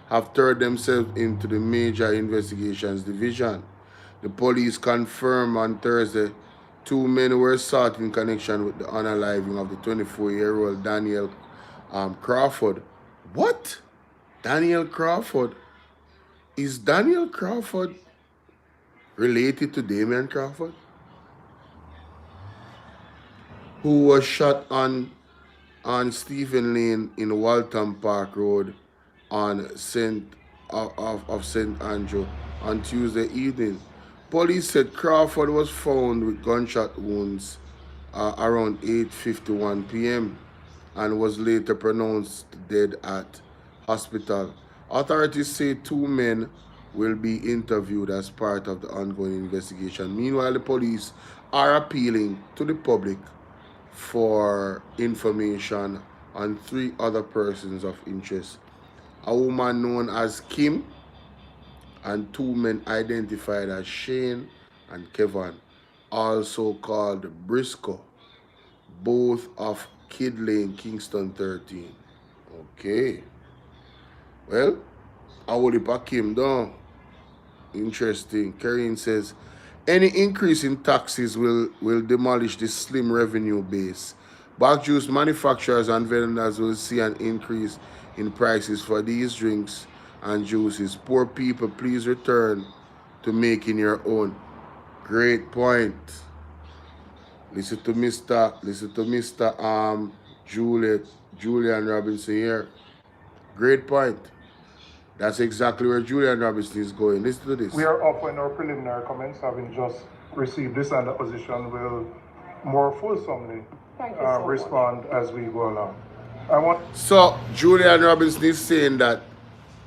have turned themselves into the Major Investigations Division. The police confirmed on Thursday 2 men were sought in connection with the unaliving of the 24-year-old Daniel Crawford. What? Daniel Crawford? Is Daniel Crawford related to Damian Crawford, who was shot on Stephen Lane in Waltham Park Road on St. Andrew on Tuesday evening? Police said Crawford was found with gunshot wounds around 8:51 p.m. and was later pronounced dead at hospital. Authorities say 2 men will be interviewed as part of the ongoing investigation. Meanwhile, the police are appealing to the public for information on 3 other persons of interest. A woman known as Kim and 2 men identified as Shane and Kevin, also called Briscoe, both of Kid Lane, Kingston 13. Okay. Well, I will heap Kim down. Interesting. Karine says, any increase in taxes will demolish this slim revenue base. Back juice manufacturers and vendors will see an increase in prices for these drinks and juices. Poor people, please return to making your own. Great point. Listen to Mr. Julian Robinson here. Great point. That's exactly where Julian Robinson is going. Listen to this. We are offering our preliminary comments, having just received this, and the opposition will more fulsomely respond as we go along. So Julian Robinson is saying that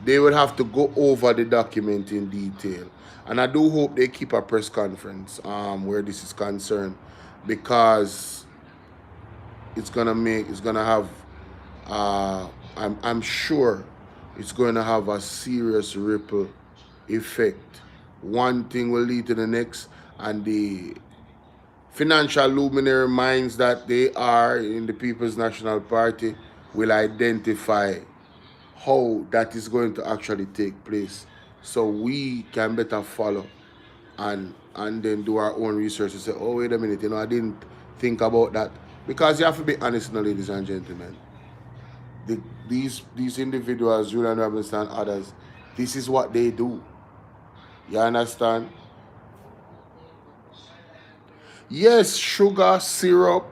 they will have to go over the document in detail, and I do hope they keep a press conference where this is concerned, because it's gonna have I'm sure it's going to have a serious ripple effect. One thing will lead to the next, and the financial luminary minds that they are in the People's National Party will identify how that is going to actually take place, so we can better follow and then do our own research and say, oh, wait a minute, I didn't think about that. Because you have to be honest, ladies and gentlemen. These individuals, Julian Robinson and others, this is what they do. You understand? Yes, sugar, syrup,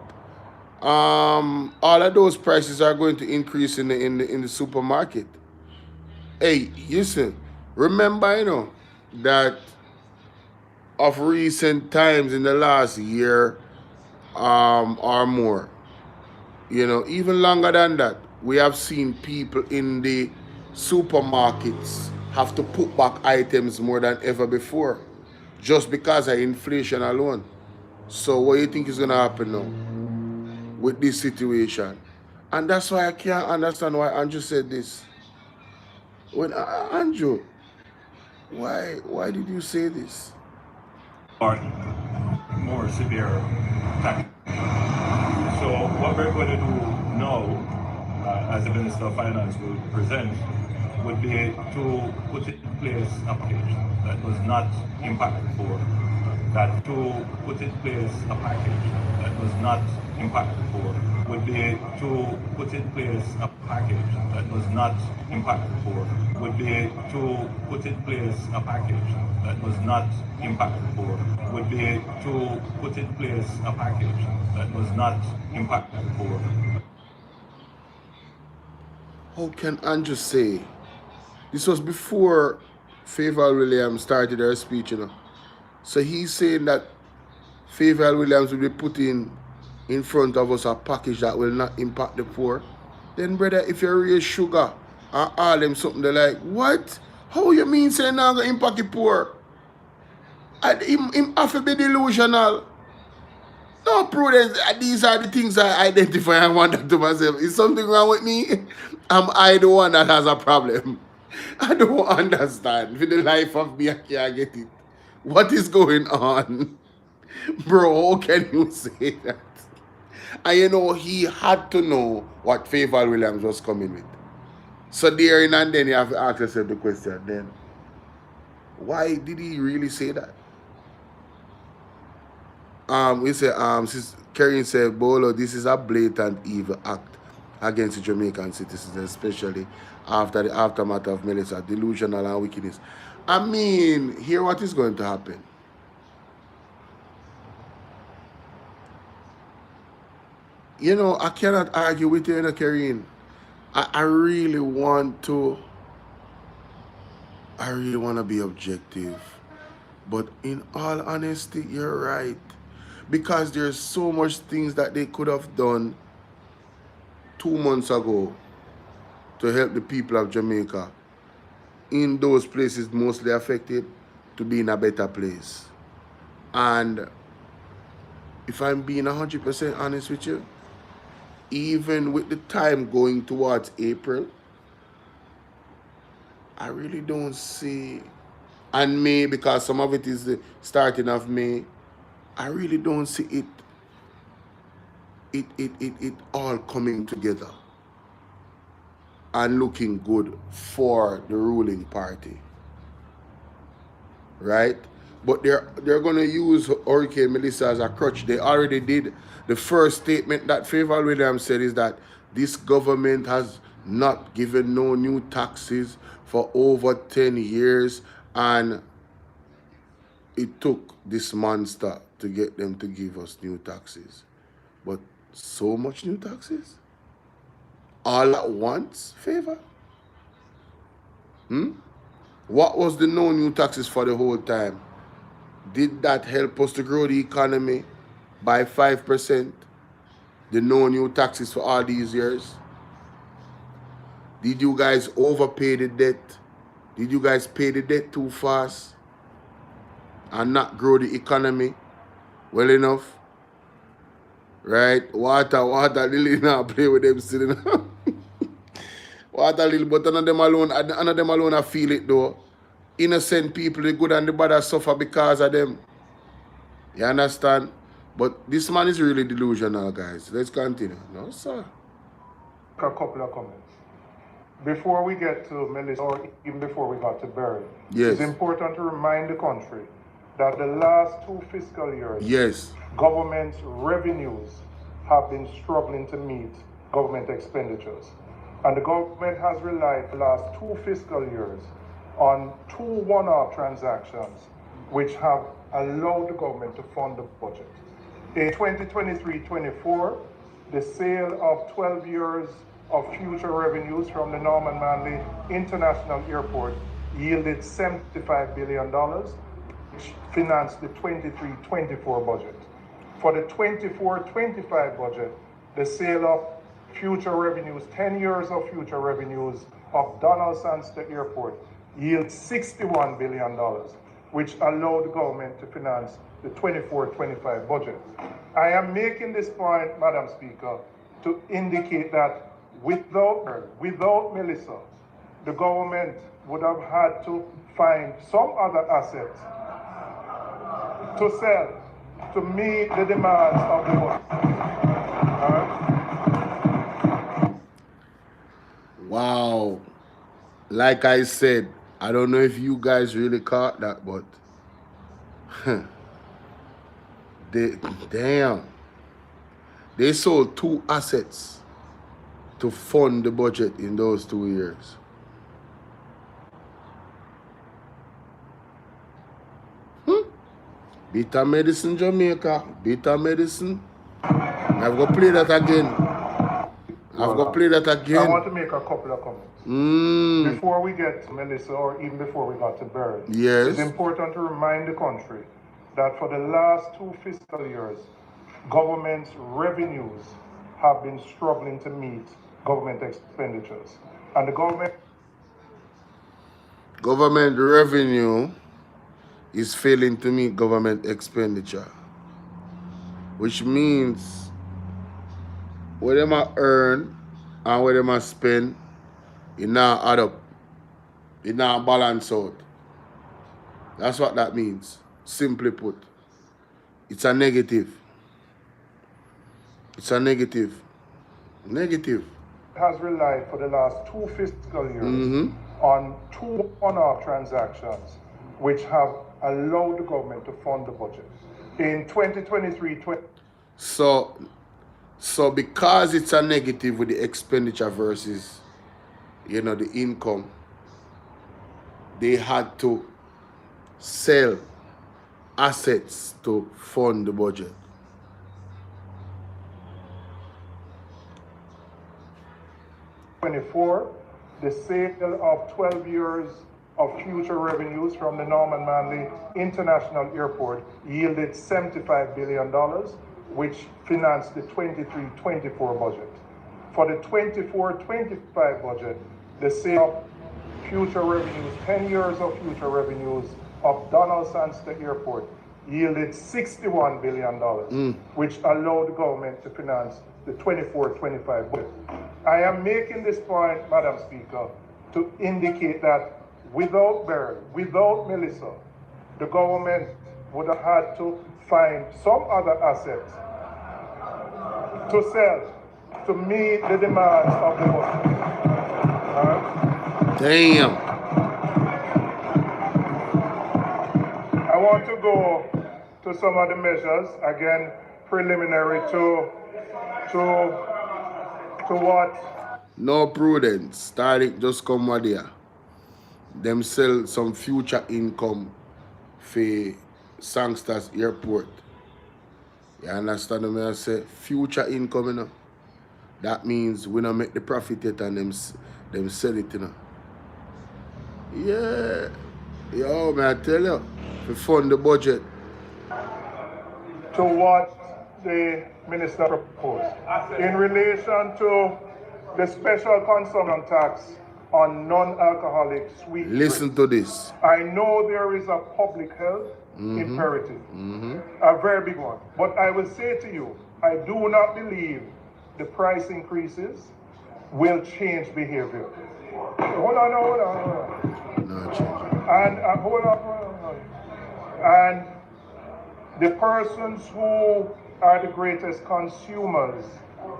all of those prices are going to increase in the supermarket. Hey, listen, remember, that of recent times in the last year or more, even longer than that, we have seen people in the supermarkets have to put back items more than ever before, just because of inflation alone. So what do you think is going to happen now with this situation? And that's why I can't understand why Andrew said this. When Andrew, why did you say this? Or more severe tax. So what we're going to do now, as the Minister of Finance will present, would be to put in place a package that was not impacted for. That to put in place a package that was not impacted for would be to put in place a package that was not impacted for. Would be to put in place a package that was not impacted for. Would be to put in place a package that was not impacted for. How can Andrew say? This was before Favour Williams started her speech, So he's saying that Favour Williams will be putting in front of us a package that will not impact the poor. Then, brother, if you raise sugar and all them something, they're like, what? How you mean saying not going to impact the poor? And him have to be delusional. No, Prudence, these are the things I identify and wonder to myself. Is something wrong with me? Am I the one that has a problem? I don't understand. For the life of me, I can't get it. What is going on? Bro, how can you say that? And you know, he had to know what Favour Williams was coming with. So there and then you have to ask yourself the question then, why did he really say that? We say, Karen said, Bolo, this is a blatant evil act against the Jamaican citizens, especially after the aftermath of Melissa, delusional and wickedness. I mean, hear what is going to happen. You know, I cannot argue with you, Karen. I really want to be objective. But in all honesty, you're right. Because there's so much things that they could have done 2 months ago to help the people of Jamaica in those places mostly affected to be in a better place. And if I'm being 100% honest with you, even with the time going towards April, I really don't see, and May, because some of it is the starting of May, I really don't see it all coming together and looking good for the ruling party, right? But they're gonna use Hurricane Melissa as a crutch. They already did. The first statement that Favour Williams said is that this government has not given no new taxes for over 10 years, and it took this monster to get them to give us new taxes. But so much new taxes? All at once, Favour? What was the no new taxes for the whole time? Did that help us to grow the economy by 5%? The no new taxes for all these years? Did you guys overpay the debt? Did you guys pay the debt too fast and not grow the economy well enough? Right? Water, Lily now play with them still. Water, Lily, but none of them alone I feel it though. Innocent people, the good and the bad, suffer because of them. You understand? But this man is really delusional, guys. Let's continue. No, sir. A couple of comments. Before we get to Melissa, or even before we got to Barry, Yes. It's important to remind the country that the last 2 fiscal years, Yes. government's revenues have been struggling to meet government expenditures. And the government has relied the last 2 fiscal years on 2 one-off transactions which have allowed the government to fund the budget. In 2023-24, the sale of 12 years of future revenues from the Norman Manley International Airport yielded $75 billion, which financed the 23-24 budget. For the 24-25 budget, the sale of future revenues, 10 years of future revenues of Donaldson State Airport yields $61 billion, which allowed the government to finance the 24-25 budget. I am making this point, Madam Speaker, to indicate that without Melissa, the government would have had to find some other assets to sell to meet the demands of the budget. Wow. Like I said, I don't know if you guys really caught that, but they sold 2 assets to fund the budget in those 2 years. Bitter medicine, Jamaica. Bitter medicine. I've got to play that again. I want to make a couple of comments. Before we get to Melissa, or even before we got to Barry, Yes. It's important to remind the country that for the last 2 fiscal years, government's revenues have been struggling to meet government expenditures. And the government revenue is failing to meet government expenditure, which means what them a earn and what them a spend, it now add up. It now balance out. That's what that means. Simply put, it's a negative. It's a negative. Negative. Has relied for the last 2 fiscal years on 2 one-off transactions which have allowed the government to fund the budget. In 2023, So because it's a negative with the expenditure versus, you know, the income, they had to sell assets to fund the budget. The sale of 12 years of future revenues from the Norman Manley International Airport yielded $75 billion, which financed the 23-24 budget. For the 24-25 budget, the sale of future revenues, 10 years of future revenues of Donaldson State Airport yielded $61 billion, which allowed the government to finance the 24-25 budget. I am making this point, Madam Speaker, to indicate that without Beryl, without Melissa, the government would have had to find some other assets to sell to meet the demands of the budget. Damn. I want to go to some of the measures, again, preliminary to what? No prudence. Starting just come what there. Them sell some future income for Sangsters Airport. You understand what I say? Future income, you know. That means we don't make the profit yet and them sell it, you know. Yeah. Yo, man, I tell you, to fund the budget. To what the minister proposed in relation to the special consumption tax on non-alcoholic sweet Listen drinks. to this. I know there is a public health imperative, a very big one. But I will say to you, I do not believe the price increases will change behavior. Hold on. No change. And hold on. And the persons who are the greatest consumers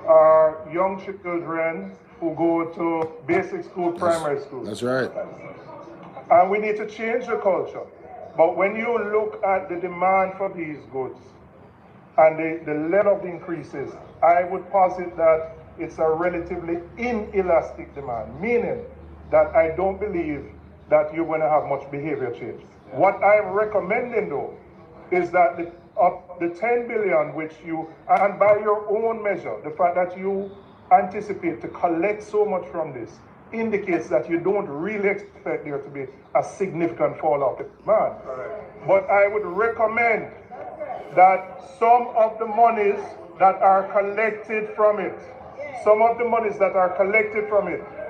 are young children who go to basic school, primary school. That's right. And we need to change the culture. But when you look at the demand for these goods and the level of the increases, I would posit that it's a relatively inelastic demand, meaning that I don't believe that you're going to have much behavior change. What I'm recommending though is that the 10 billion which you, and by your own measure, the fact that you anticipate to collect so much from this indicates that you don't really expect there to be a significant fall off the demand. But I would recommend that some of the monies that are collected from it,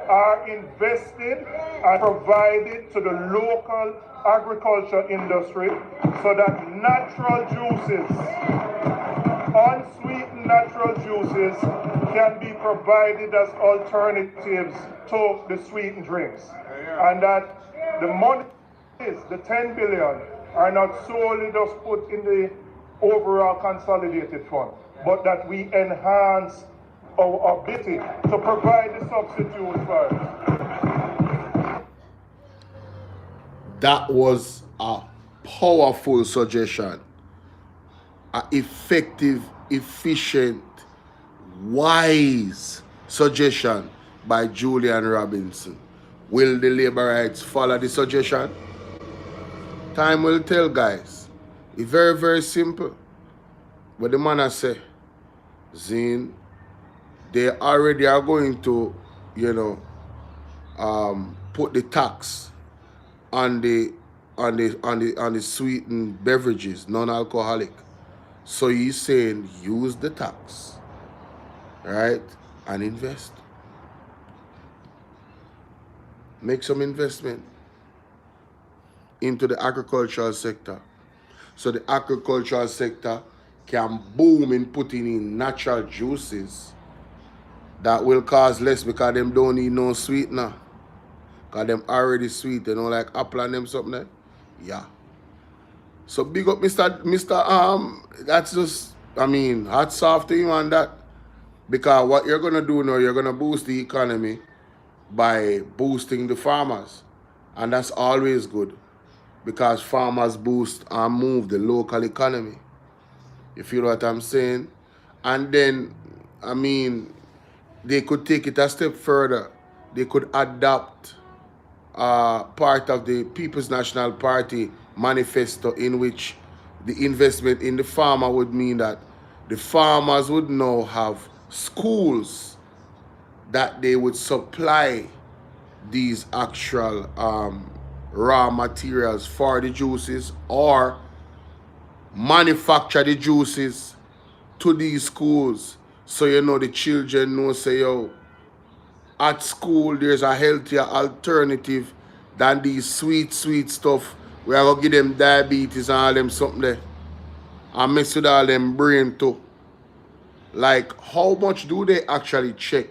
are invested and provided to the local agriculture industry so that natural juices, unsweetened natural juices, can be provided as alternatives to the sweetened drinks. And that the money, the 10 billion, are not solely just put in the overall consolidated fund, but that we enhance our ability to provide the substitute for it. That was a powerful suggestion. An effective, efficient, wise suggestion by Julian Robinson. Will the labor rights follow the suggestion? Time will tell, guys. It's very, very simple. But the man has said, Zine, they already are going to, put the tax on the sweetened beverages, non-alcoholic. So he's saying use the tax, right, and invest. Make some investment. into the agricultural sector. So the agricultural sector can boom in putting in natural juices that will cause less because them don't need no sweetener. Because them already sweet, you know, like apple and them something there. Yeah. So big up Mr. That's just, I mean, hats off to you on that. Because what you're going to do now, you're going to boost the economy by boosting the farmers. And that's always good. Because farmers boost and move the local economy. You feel what I'm saying? And then, I mean, they could take it a step further. They could adopt part of the People's National Party manifesto in which the investment in the farmer would mean that the farmers would now have schools that they would supply these actual raw materials for the juices or manufacture the juices to these schools. So you know the children know, say, yo, at school there's a healthier alternative than these sweet stuff. We are gonna give them diabetes and all them something there. And mess with all them brain too. Like, how much do they actually check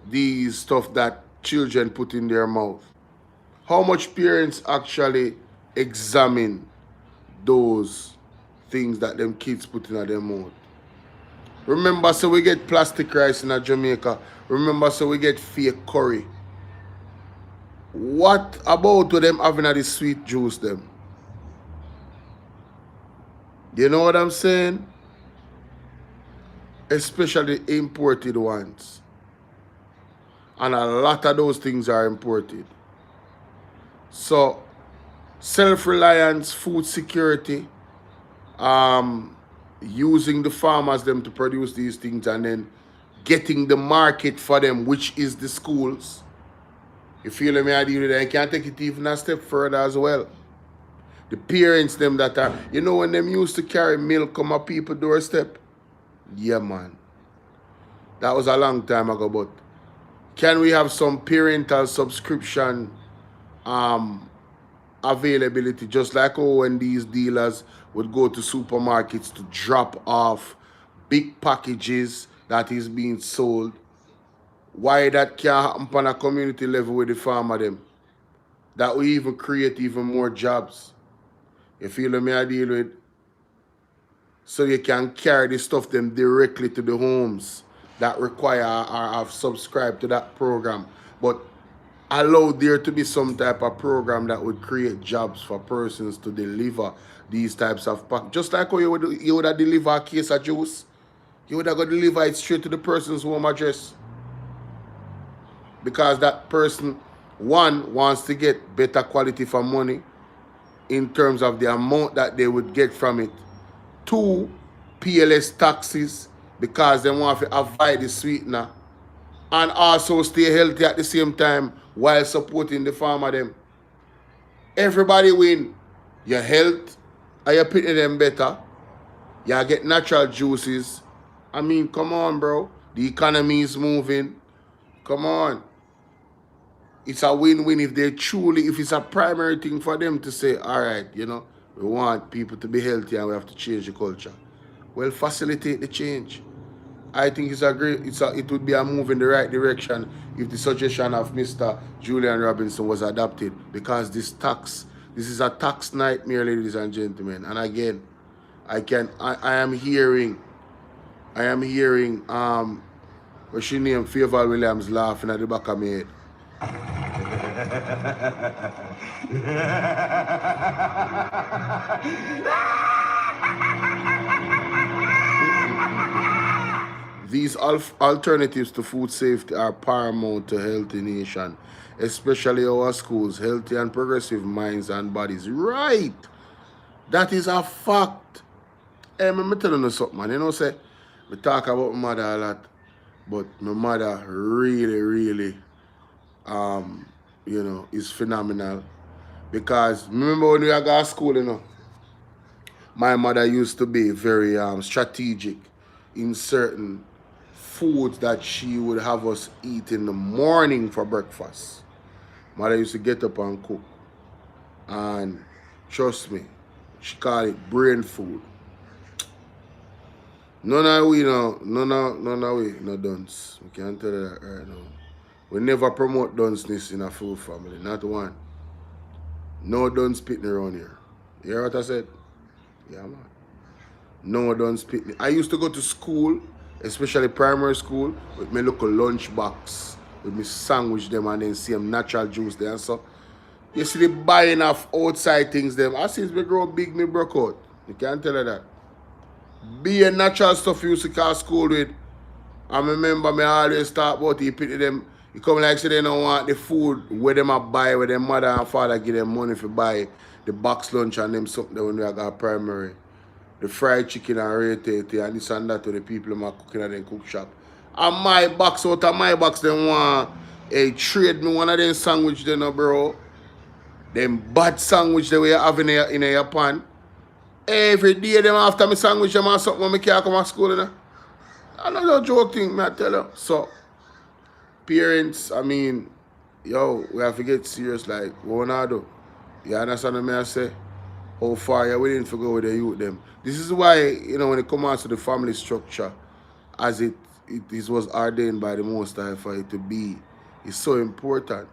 these stuff that children put in their mouth? How much parents actually examine those things that them kids put in their mouth? Remember, so we get plastic rice in Jamaica. Remember, so we get fake curry. What about to them having the sweet juice them? You know what I'm saying? Especially imported ones. And a lot of those things are imported. So, self-reliance, food security, using the farmers them to produce these things and then getting the market for them, which is the schools. You feel me? I deal with that. I can take it even a step further as well. The parents them that are, you know, when them used to carry milk on my people doorstep? Yeah, man. That was a long time ago, but can we have some parental subscription availability, just like when these dealers would go to supermarkets to drop off big packages that is being sold? Why that can't happen on a community level with the farmer them? That will even create even more jobs. You feel me I deal with? So you can carry the stuff them directly to the homes that require or have subscribed to that program. But allow there to be some type of program that would create jobs for persons to deliver these types of packs. Just like how you would have deliver a case of juice, you would have got to deliver it straight to the person's home address. Because that person, one, wants to get better quality for money in terms of the amount that they would get from it. Two, pay less taxes because they want to avoid the sweetener. And also stay healthy at the same time while supporting the farmer them. Everybody win. Your health, and you're putting them better. You get natural juices. I mean, come on, bro. The economy is moving. Come on. It's a win-win if it's a primary thing for them to say, all right, you know, we want people to be healthy and we have to change the culture. Well, facilitate the change. I think it would be a move in the right direction if the suggestion of Mr. Julian Robinson was adopted, because this is a tax nightmare, ladies and gentlemen. And again, I am hearing what's she name, Favor Williams laughing at the back of my head. These alternatives to food safety are paramount to a healthy nation, especially our schools, healthy and progressive minds and bodies. Right. That is a fact. Hey, I'm telling you something, man. You know, say, we talk about my mother a lot, but my mother really, you know, is phenomenal. Because remember when we got to school, you know, my mother used to be very strategic in certain foods that she would have us eat in the morning for breakfast. Mother used to get up and cook. And trust me, she call it brain food. None of we no dunce. We can't tell you that right now. We never promote dunceness in a full family, not one. No dunce pitney around here. You hear what I said? Yeah, man. No dunce pitney. I used to go to school, especially primary school, with my local lunch box, with me sandwich them and then see them natural juice there and so. You see the buying of outside things them. As since we grow big, me broke out. You can't tell her that. Be a natural stuff you used to call school with. I remember me always talk about it, pity them. You come like say they don't want the food where them a buy, where their mother and father give them money for buy the box lunch and them something when we got primary. The fried chicken and rotate and this and that to the people who are cooking at them cook shop. And my box out of my box them want trade me one of them sandwich then bro. Them bad sandwich that we have in your pan. Every day them after me sandwich them and something when me can't come to school, you know. I know no joke thing, me I tell you. So, parents, I mean, yo, we have to get serious like, what we do? You understand what I say? How far you're willing to go with the youth them. This is why, you know, when it comes out to the family structure, as it was ordained by the Most High for it to be, it's so important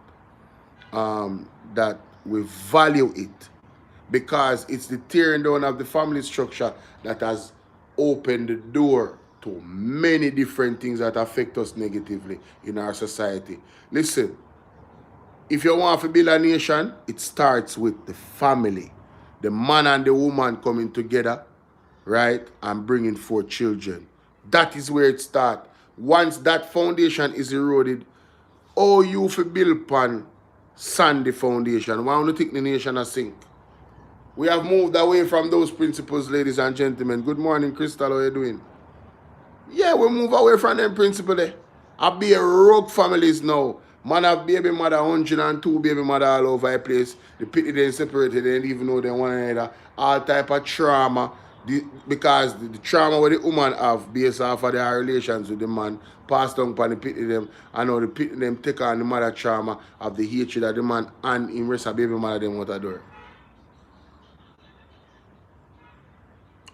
that we value it. Because it's the tearing down of the family structure that has opened the door to many different things that affect us negatively in our society. Listen, if you want to build a nation, it starts with the family. The man and the woman coming together, right, and bringing forth children. That is where it starts. Once that foundation is eroded, oh, you for build upon sandy foundation. Why don't you think the nation has sink? We have moved away from those principles, ladies and gentlemen. Good morning, Crystal. How are you doing? Yeah, we move away from them principles there. I be a rogue families now. Man have baby mother, 102 baby mother all over the place. The pity they separated, they didn't even know they one another. All type of trauma. Because the trauma what the woman have based off of their relations with the man passed on upon the pity them. And now the pity them take on the mother trauma of the hatred of the man and in rest of baby mother them out the door.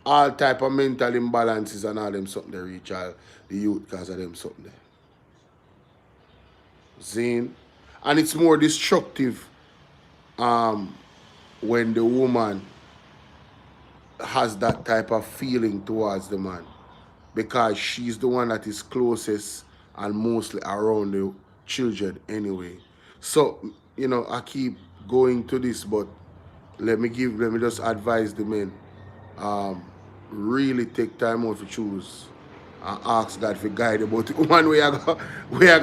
All type of mental imbalances and all them something they reach all the youth because of them something there. Zine. And it's more destructive when the woman has that type of feeling towards the man. Because she's the one that is closest and mostly around the children anyway. So, you know, I keep going to this, but let me just advise the men. Really take time out to choose and ask God for guide about the one way I go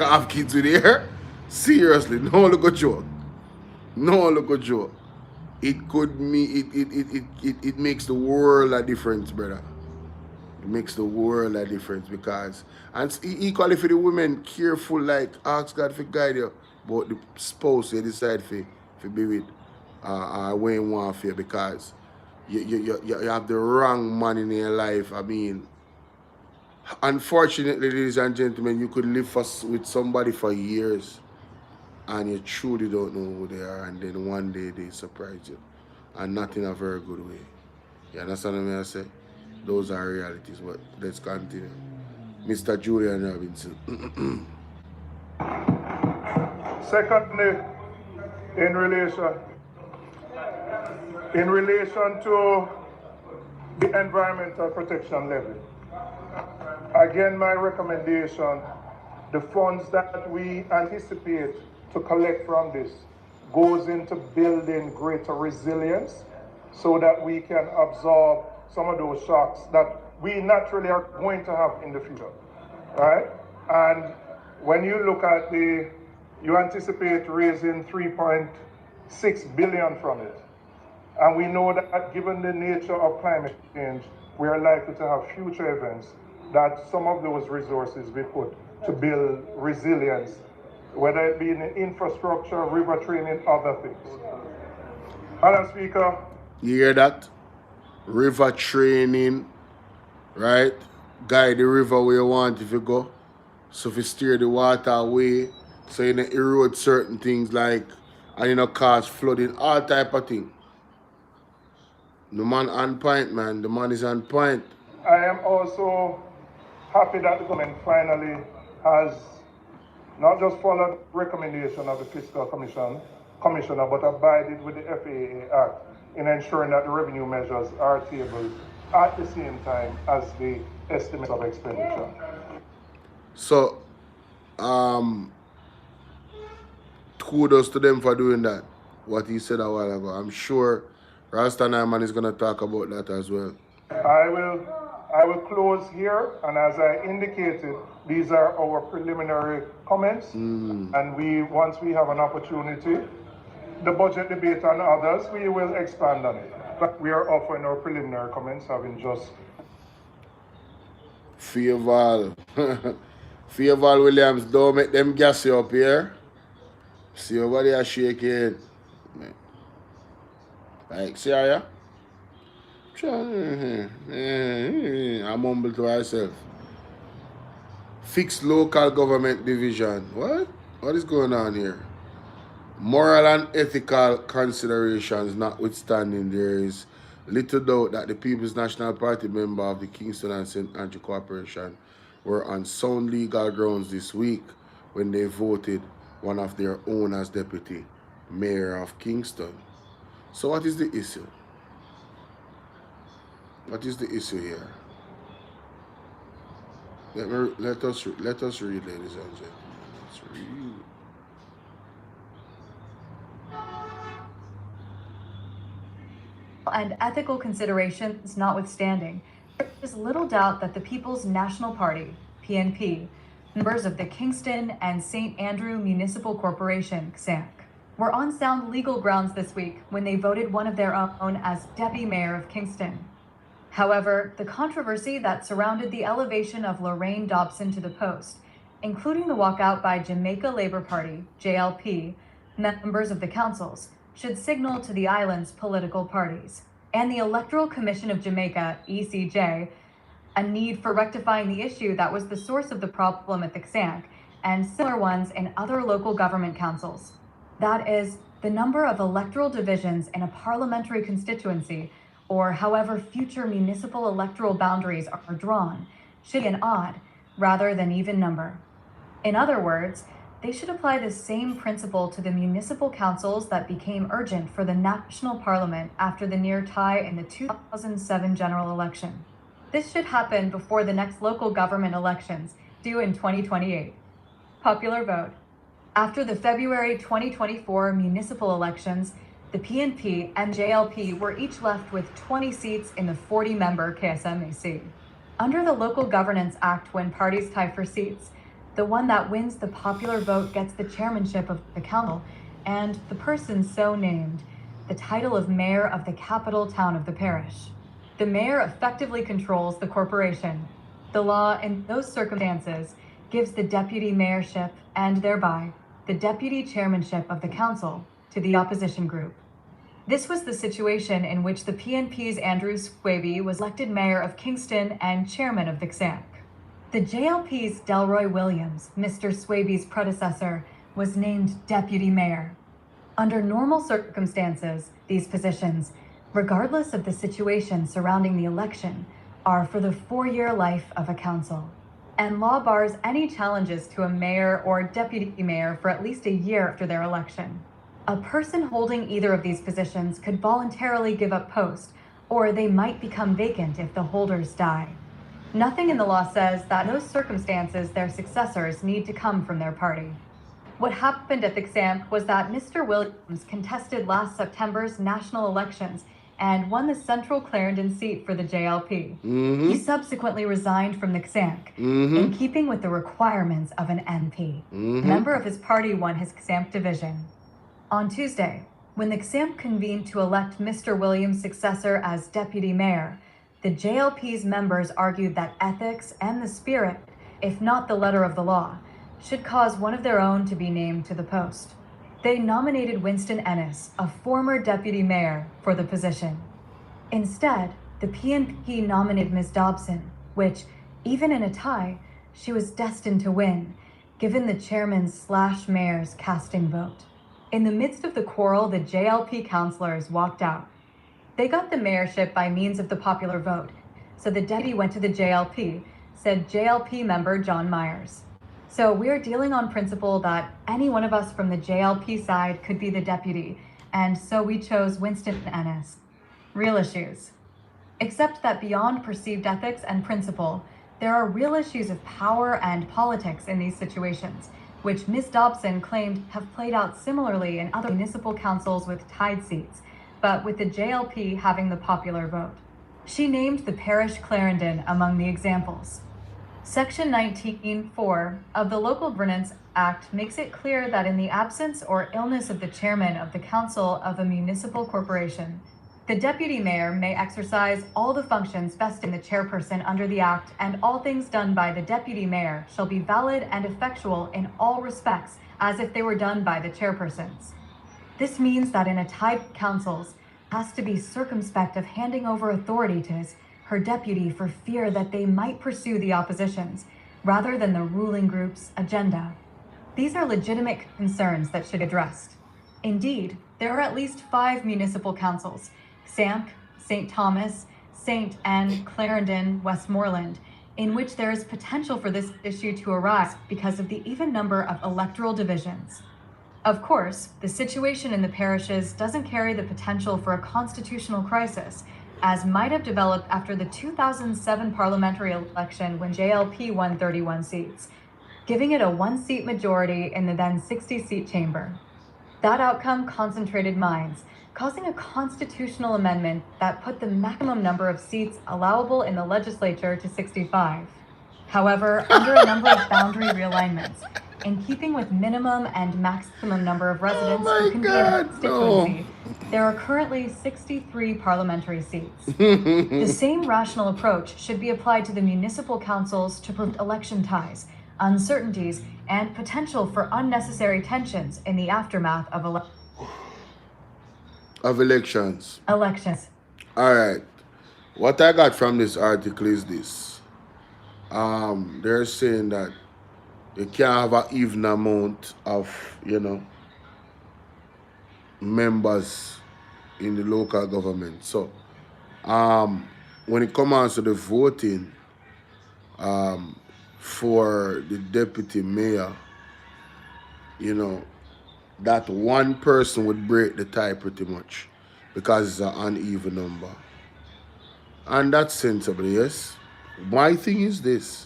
have kids with here. Seriously, no look a joke. No look a joke. It could mean it makes the world a difference, brother. It makes the world a difference because and equally for the women, careful like ask God for guide you, but the spouse you decide for be with when you want for because you have the wrong man in your life. I mean, unfortunately, ladies and gentlemen, you could live with somebody for years and you truly don't know who they are, and then one day they surprise you, and not in a very good way. You understand what I say? Those are realities, but let's continue. Mr. Julian Robinson. Secondly, in relation to the environmental protection levy, again, my recommendation, the funds that we anticipate to collect from this goes into building greater resilience so that we can absorb some of those shocks that we naturally are going to have in the future, right? And when you look at you anticipate raising 3.6 billion from it. And we know that given the nature of climate change, we are likely to have future events that some of those resources we put to build resilience, whether it be in infrastructure, river training, other things. Madam Speaker. You hear that? River training, right? Guide the river where you want if you go. So if you steer the water away, so you don't erode certain things like and cause flooding, all type of thing. The man on point, man. The man is on point. I am also happy that the government finally has not just followed the recommendation of the Fiscal Commissioner, but abided with the FAA Act in ensuring that the revenue measures are tabled at the same time as the estimates of expenditure. So, kudos to them for doing that, what he said a while ago. I'm sure Rasta Nyman is going to talk about that as well. I will close here, and as I indicated, these are our preliminary comments, and once we have an opportunity, the budget debate and others, we will expand on it. But we are offering our preliminary comments, having just... Fieval. Fieval Williams, don't make them gas you up here. See over there shaking. Like, see how ya? I mumble to myself. Fixed local government division. What? What is going on here? Moral and ethical considerations notwithstanding, there is little doubt that the People's National Party member of the Kingston and St. Andrew Corporation were on sound legal grounds this week when they voted one of their own as deputy mayor of Kingston. So what is the issue? What is the issue here? Let us read, ladies and gentlemen. Let's read. And ethical considerations notwithstanding, there is little doubt that the People's National Party, PNP, members of the Kingston and St. Andrew Municipal Corporation, KSANC, were on sound legal grounds this week when they voted one of their own as deputy mayor of Kingston. However, the controversy that surrounded the elevation of Lorraine Dobson to the post, including the walkout by Jamaica Labour Party, JLP, members of the councils, should signal to the island's political parties and the Electoral Commission of Jamaica, ECJ, a need for rectifying the issue that was the source of the problem at the KSANC and similar ones in other local government councils. That is, the number of electoral divisions in a parliamentary constituency, or however future municipal electoral boundaries are drawn, should be an odd rather than even number. In other words, they should apply the same principle to the municipal councils that became urgent for the national parliament after the near tie in the 2007 general election. This should happen before the next local government elections, due in 2028. Popular vote. After the February 2024 municipal elections, the PNP and JLP were each left with 20 seats in the 40-member KSMAC. Under the Local Governance Act, when parties tie for seats, the one that wins the popular vote gets the chairmanship of the council and the person so named, the title of mayor of the capital town of the parish. The mayor effectively controls the corporation. The law in those circumstances gives the deputy mayorship and thereby the deputy chairmanship of the council to the opposition group. This was the situation in which the PNP's Andrew Swaby was elected mayor of Kingston and chairman of the KSANC. The JLP's Delroy Williams, Mr. Swaby's predecessor, was named deputy mayor. Under normal circumstances, these positions, regardless of the situation surrounding the election, are for the 4-year life of a council. And law bars any challenges to a mayor or deputy mayor for at least a year after their election. A person holding either of these positions could voluntarily give up post, or they might become vacant if the holders die. Nothing in the law says that in those circumstances their successors need to come from their party. What happened at the KSANC was that Mr. Williams contested last September's national elections and won the Central Clarendon seat for the JLP. He subsequently resigned from the KSANC, in keeping with the requirements of an MP. A member of his party won his KSANC division. On Tuesday, when the KSANC convened to elect Mr. Williams' successor as deputy mayor, the JLP's members argued that ethics and the spirit, if not the letter of the law, should cause one of their own to be named to the post. They nominated Winston Ennis, a former deputy mayor, for the position. Instead, the PNP nominated Ms. Dobson, which, even in a tie, she was destined to win, given the chairman's/mayor's casting vote. In the midst of the quarrel, the JLP councilors walked out. They got the mayorship by means of the popular vote, so the deputy went to the JLP, said JLP member John Myers. So we're dealing on principle that any one of us from the JLP side could be the deputy, and so we chose Winston Ennis. Real issues. Except that beyond perceived ethics and principle, there are real issues of power and politics in these situations, which Ms. Dobson claimed have played out similarly in other municipal councils with tied seats, but with the JLP having the popular vote. She named the parish Clarendon among the examples. Section 19(4) of the Local Governance Act makes it clear that in the absence or illness of the chairman of the council of a municipal corporation, the deputy mayor may exercise all the functions vested in the chairperson under the act, and all things done by the deputy mayor shall be valid and effectual in all respects as if they were done by the chairpersons. This means that in a tied councils has to be circumspect of handing over authority to her deputy for fear that they might pursue the opposition's rather than the ruling group's agenda. These are legitimate concerns that should be addressed. Indeed, there are at least 5 municipal councils, Sank, St. Thomas, St. and Clarendon, Westmoreland, in which there is potential for this issue to arise because of the even number of electoral divisions. Of course, the situation in the parishes doesn't carry the potential for a constitutional crisis, as might have developed after the 2007 parliamentary election when JLP won 31 seats, giving it a 1-seat majority in the then 60-seat chamber. That outcome concentrated minds, causing a constitutional amendment that put the maximum number of seats allowable in the legislature to 65. However, under a number of boundary realignments, in keeping with minimum and maximum number of residents who can be in a constituency, there are currently 63 parliamentary seats. The same rational approach should be applied to the municipal councils to prevent election ties, uncertainties, and potential for unnecessary tensions in the aftermath of elections. All right. What I got from this article is this. They're saying that you can't have an even amount of, members in the local government. So, when it comes to the voting for the deputy mayor, that one person would break the tie pretty much because it's an uneven number. And that's sensible, yes? My thing is this.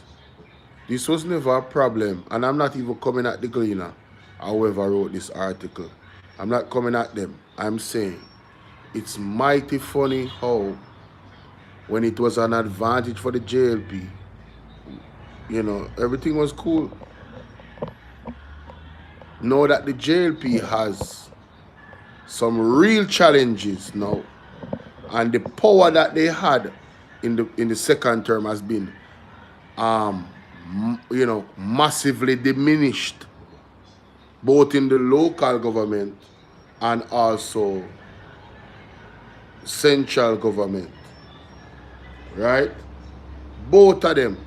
This was never a problem, and I'm not even coming at the Gleaner, however wrote this article. I'm not coming at them. I'm saying it's mighty funny how when it was an advantage for the JLP, everything was cool. Now that the JLP has some real challenges now, and the power that they had in the second term has been massively diminished, both in the local government and also central government, right? Both of them,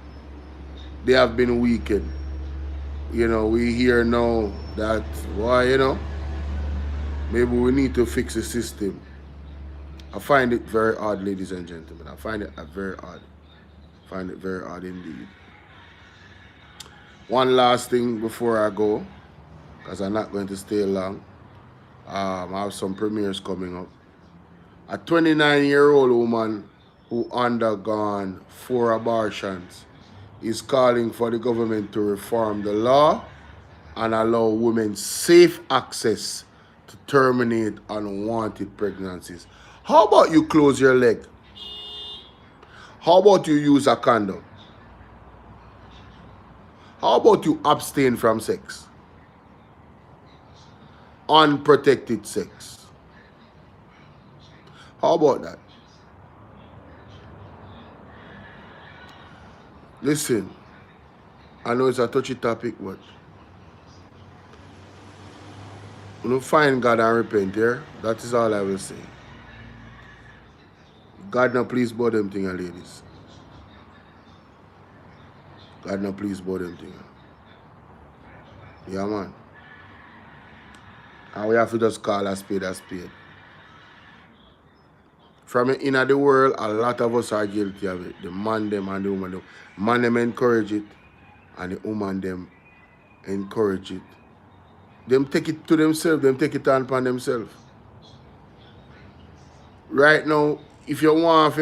they have been weakened. We hear now that, maybe we need to fix the system. I find it very odd, ladies and gentlemen. I find it very odd. I find it very odd indeed. One last thing before I go, because I'm not going to stay long. I have some premieres coming up. A 29-year-old woman who undergone 4 abortions is calling for the government to reform the law and allow women safe access to terminate unwanted pregnancies. How about you close your leg? How about you use a condom? How about you abstain from sex? Unprotected sex. How about that? Listen, I know it's a touchy topic, but find God and repent here. That is all I will say. God now please both them things, ladies. God now please both them things. Yeah, man. And we have to just call a spade a spade. From in the world, a lot of us are guilty of it. The man them and the woman them. Man them encourage it, and the woman them encourage it. Them take it to themselves, them take it on upon themselves. Right now, if you want to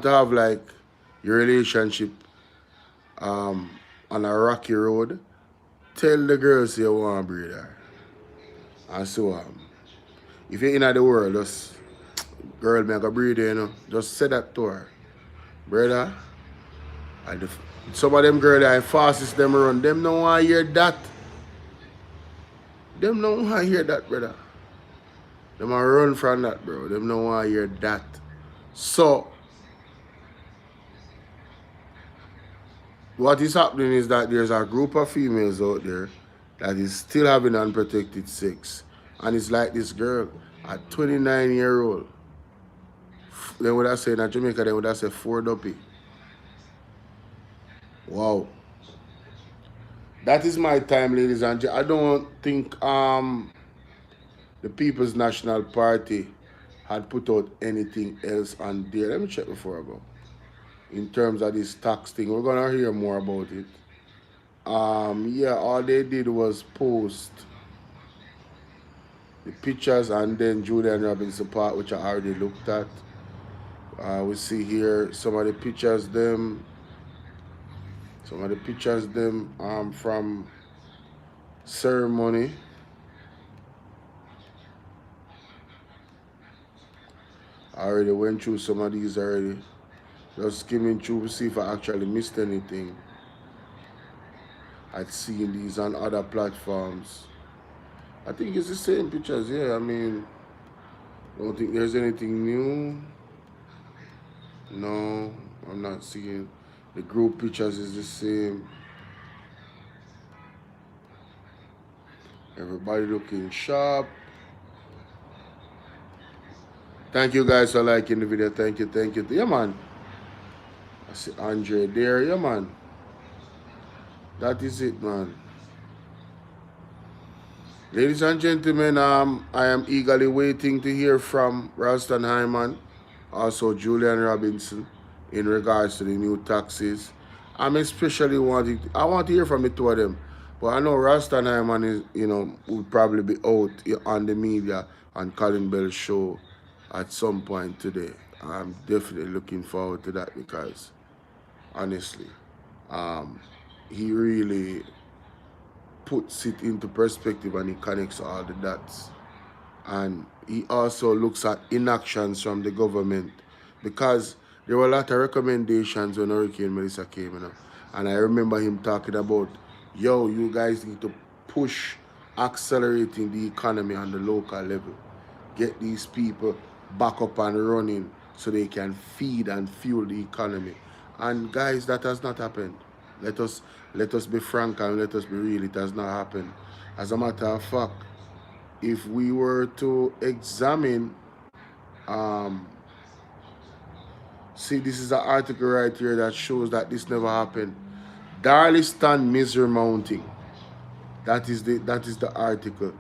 have like your relationship on a rocky road, tell the girls you want to breed her. And so if you're in the world, just girl make a breed her, you know. Just say that to her. Brother. And some of them girls that fastest them run, them don't want to hear that. Them don't want to hear that, brother. Them a run from that, bro. Them don't want to hear that. So, what is happening is that there's a group of females out there that is still having unprotected sex. And it's like this girl, a 29-year-old. They would have said in Jamaica, they would have said 4 duppy. Wow. That is my time, ladies and gentlemen. I don't think the People's National Party had put out anything else on there. Let me check before I go. In terms of this tax thing, we're gonna hear more about it. Yeah, all they did was post the pictures and then Julian Robinson part, which I already looked at. We see here some of the pictures them. From ceremony. I already went through some of these already. Just skimming through to see if I actually missed anything. I'd seen these on other platforms. I think it's the same pictures, yeah. I mean, don't think there's anything new. No, I'm not seeing. The group pictures is the same. Everybody looking sharp. Thank you guys for liking the video. Thank you. Yeah, man. I see Andre there. Yeah, man. That is it, man. Ladies and gentlemen, I am eagerly waiting to hear from Ralston Hyman, also Julian Robinson, in regards to the new taxes. I'm especially I want to hear from the two of them. But I know Ralston Hyman is, will probably be out on the media on Colin Bell's show at some point today. I'm definitely looking forward to that because, honestly, he really puts it into perspective and he connects all the dots. And he also looks at inactions from the government because there were a lot of recommendations when Hurricane Melissa came, And I remember him talking about, yo, you guys need to push accelerating the economy on the local level. Get these people back up and running so they can feed and fuel the economy. And guys, that has not happened. Let us be frank and let us be real. It has not happened. As a matter of fact, if we were to examine, see, this is an article right here that shows that this never happened. Darliston misery mounting. That is the article.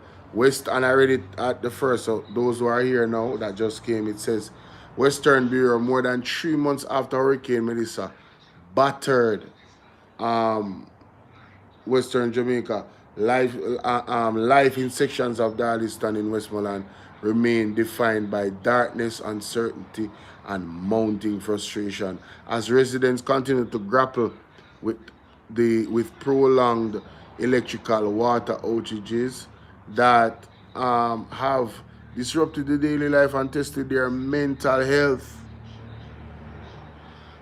And I read it at the first. So those who are here now that just came, it says Western Bureau more than 3 months after Hurricane Melissa battered Western Jamaica. Life in sections of Darliston in Westmoreland remain defined by darkness, uncertainty, and mounting frustration as residents continue to grapple with prolonged electrical water outages that have disrupted the daily life and tested their mental health.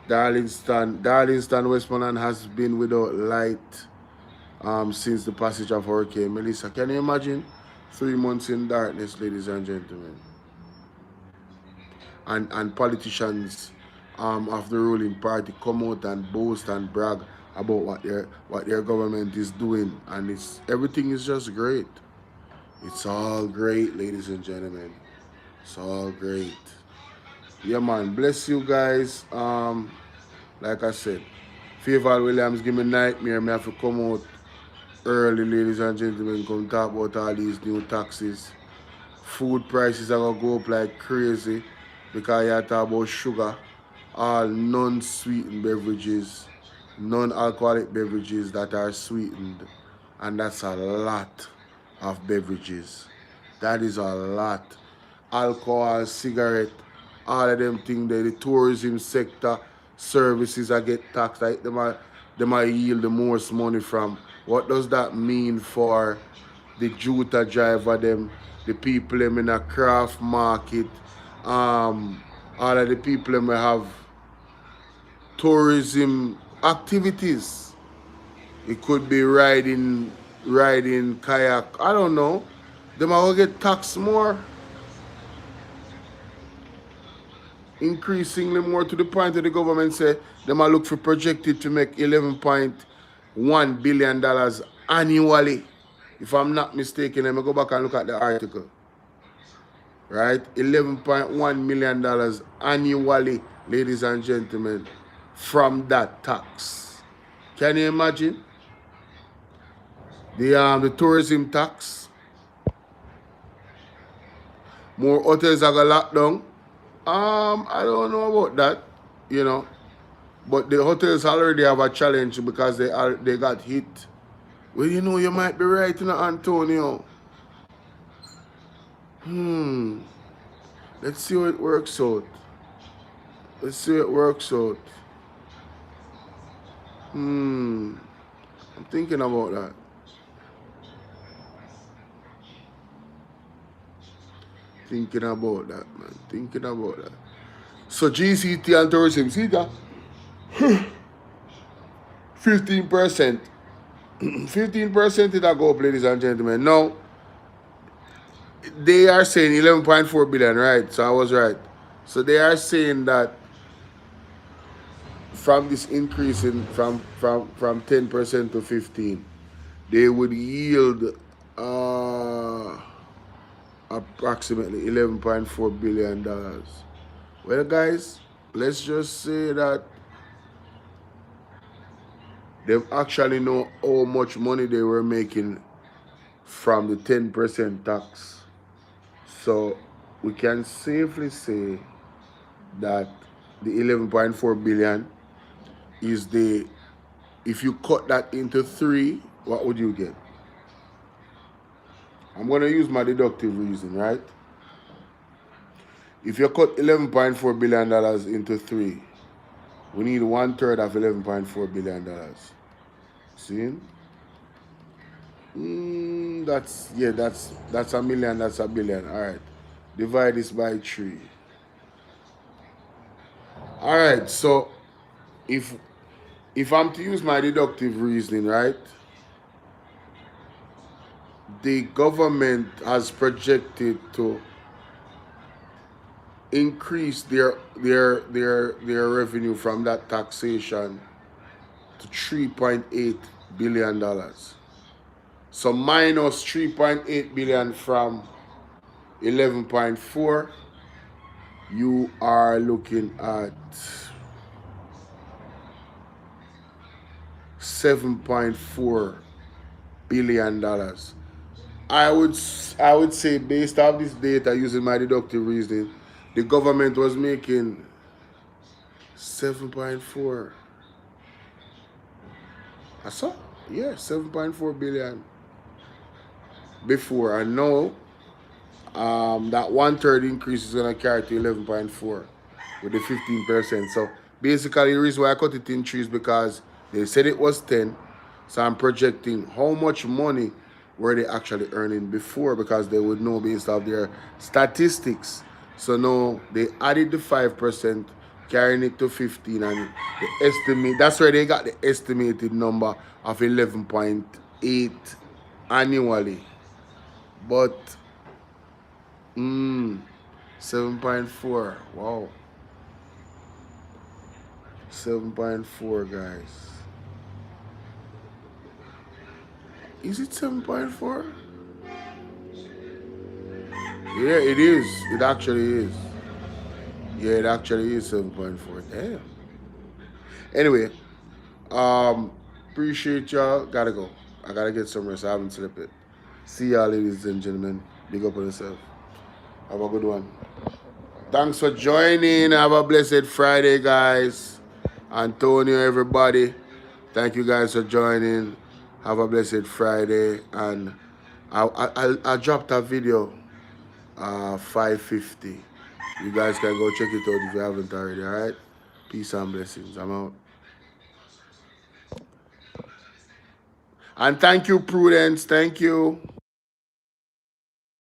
Darliston, Westmoreland has been without light since the passage of Hurricane Melissa. Can you imagine 3 months in darkness, ladies and gentlemen? And politicians of the ruling party come out and boast and brag about what their government is doing, and everything is just great. It's all great, ladies and gentlemen. It's all great. Yeah, man. Bless you guys. Like I said, Favor Williams give me nightmare. I have to come out early, ladies and gentlemen, come talk about all these new taxes. Food prices are going to go up like crazy because you talk about sugar, all non-sweetened beverages, non-alcoholic beverages that are sweetened. And that's a lot of beverages. That is a lot. Alcohol, cigarette, all of them things, the tourism sector, services I get taxed, like them I yield the most money from. What does that mean for the Juta driver them, the people them in a craft market, all of the people them have tourism activities. It could be riding kayak, I don't know. Them are gonna get taxed more. Increasingly more to the point that the government say they might look for projected to make $11.1 billion annually. If I'm not mistaken, let me go back and look at the article. Right? $11.1 million annually, ladies and gentlemen, from that tax. Can you imagine? The tourism tax. More hotels are going to lock down. I don't know about that, you know, but the hotels already have a challenge because they got hit. Well, you know, you might be right, you know, Antonio. Let's see how it works out. Let's see how it works out. I'm thinking about that. Thinking about that, man. Thinking about that. So GCT and tourism, see that? 15%. 15% did that go up, ladies and gentlemen. Now, they are saying 11.4 billion, right? So I was right. So they are saying that from this increase in from 10% to 15, they would yield approximately $11.4 billion. Well, guys, let's just say that they actually know how much money they were making from the 10% tax. So we can safely say that the 11.4 billion is if you cut that into 3, what would you get? I'm going to use my deductive reason, right? If you cut $11.4 billion into 3, we need 1/3 of $11.4 billion. See? That's a million, that's a billion. All right. Divide this by 3. All right. So if I'm to use my deductive reasoning, right? The government has projected to increase their revenue from that taxation to $3.8 billion. So minus 3.8 billion from 11.4, you are looking at $7.4 billion. I would say, based off this data, using my deductive reasoning, the government was making 7.4. I saw, yeah, 7.4 billion before. And now, that 1/3 increase is gonna carry to 11.4 with the 15%. So basically, the reason why I cut it in 3 is because they said it was 10. So I'm projecting how much money were they actually earning before, because they would know based off their statistics. So now they added the 5%, carrying it to 15, and the estimate, that's where they got the estimated number of 11.8 annually. But 7.4, wow. 7.4, guys. Is it 7.4? Yeah, it is. It actually is. Yeah, it actually is 7.4. Damn. Anyway, appreciate y'all. Gotta go. I gotta get some rest. I haven't slept it. See y'all, ladies and gentlemen. Big up on yourself. Have a good one. Thanks for joining. Have a blessed Friday, guys. Antonio, everybody. Thank you guys for joining. Have a blessed Friday. And I dropped a video 5:50. You guys can go check it out if you haven't already, alright? Peace and blessings. I'm out. And thank you, Prudence. Thank you.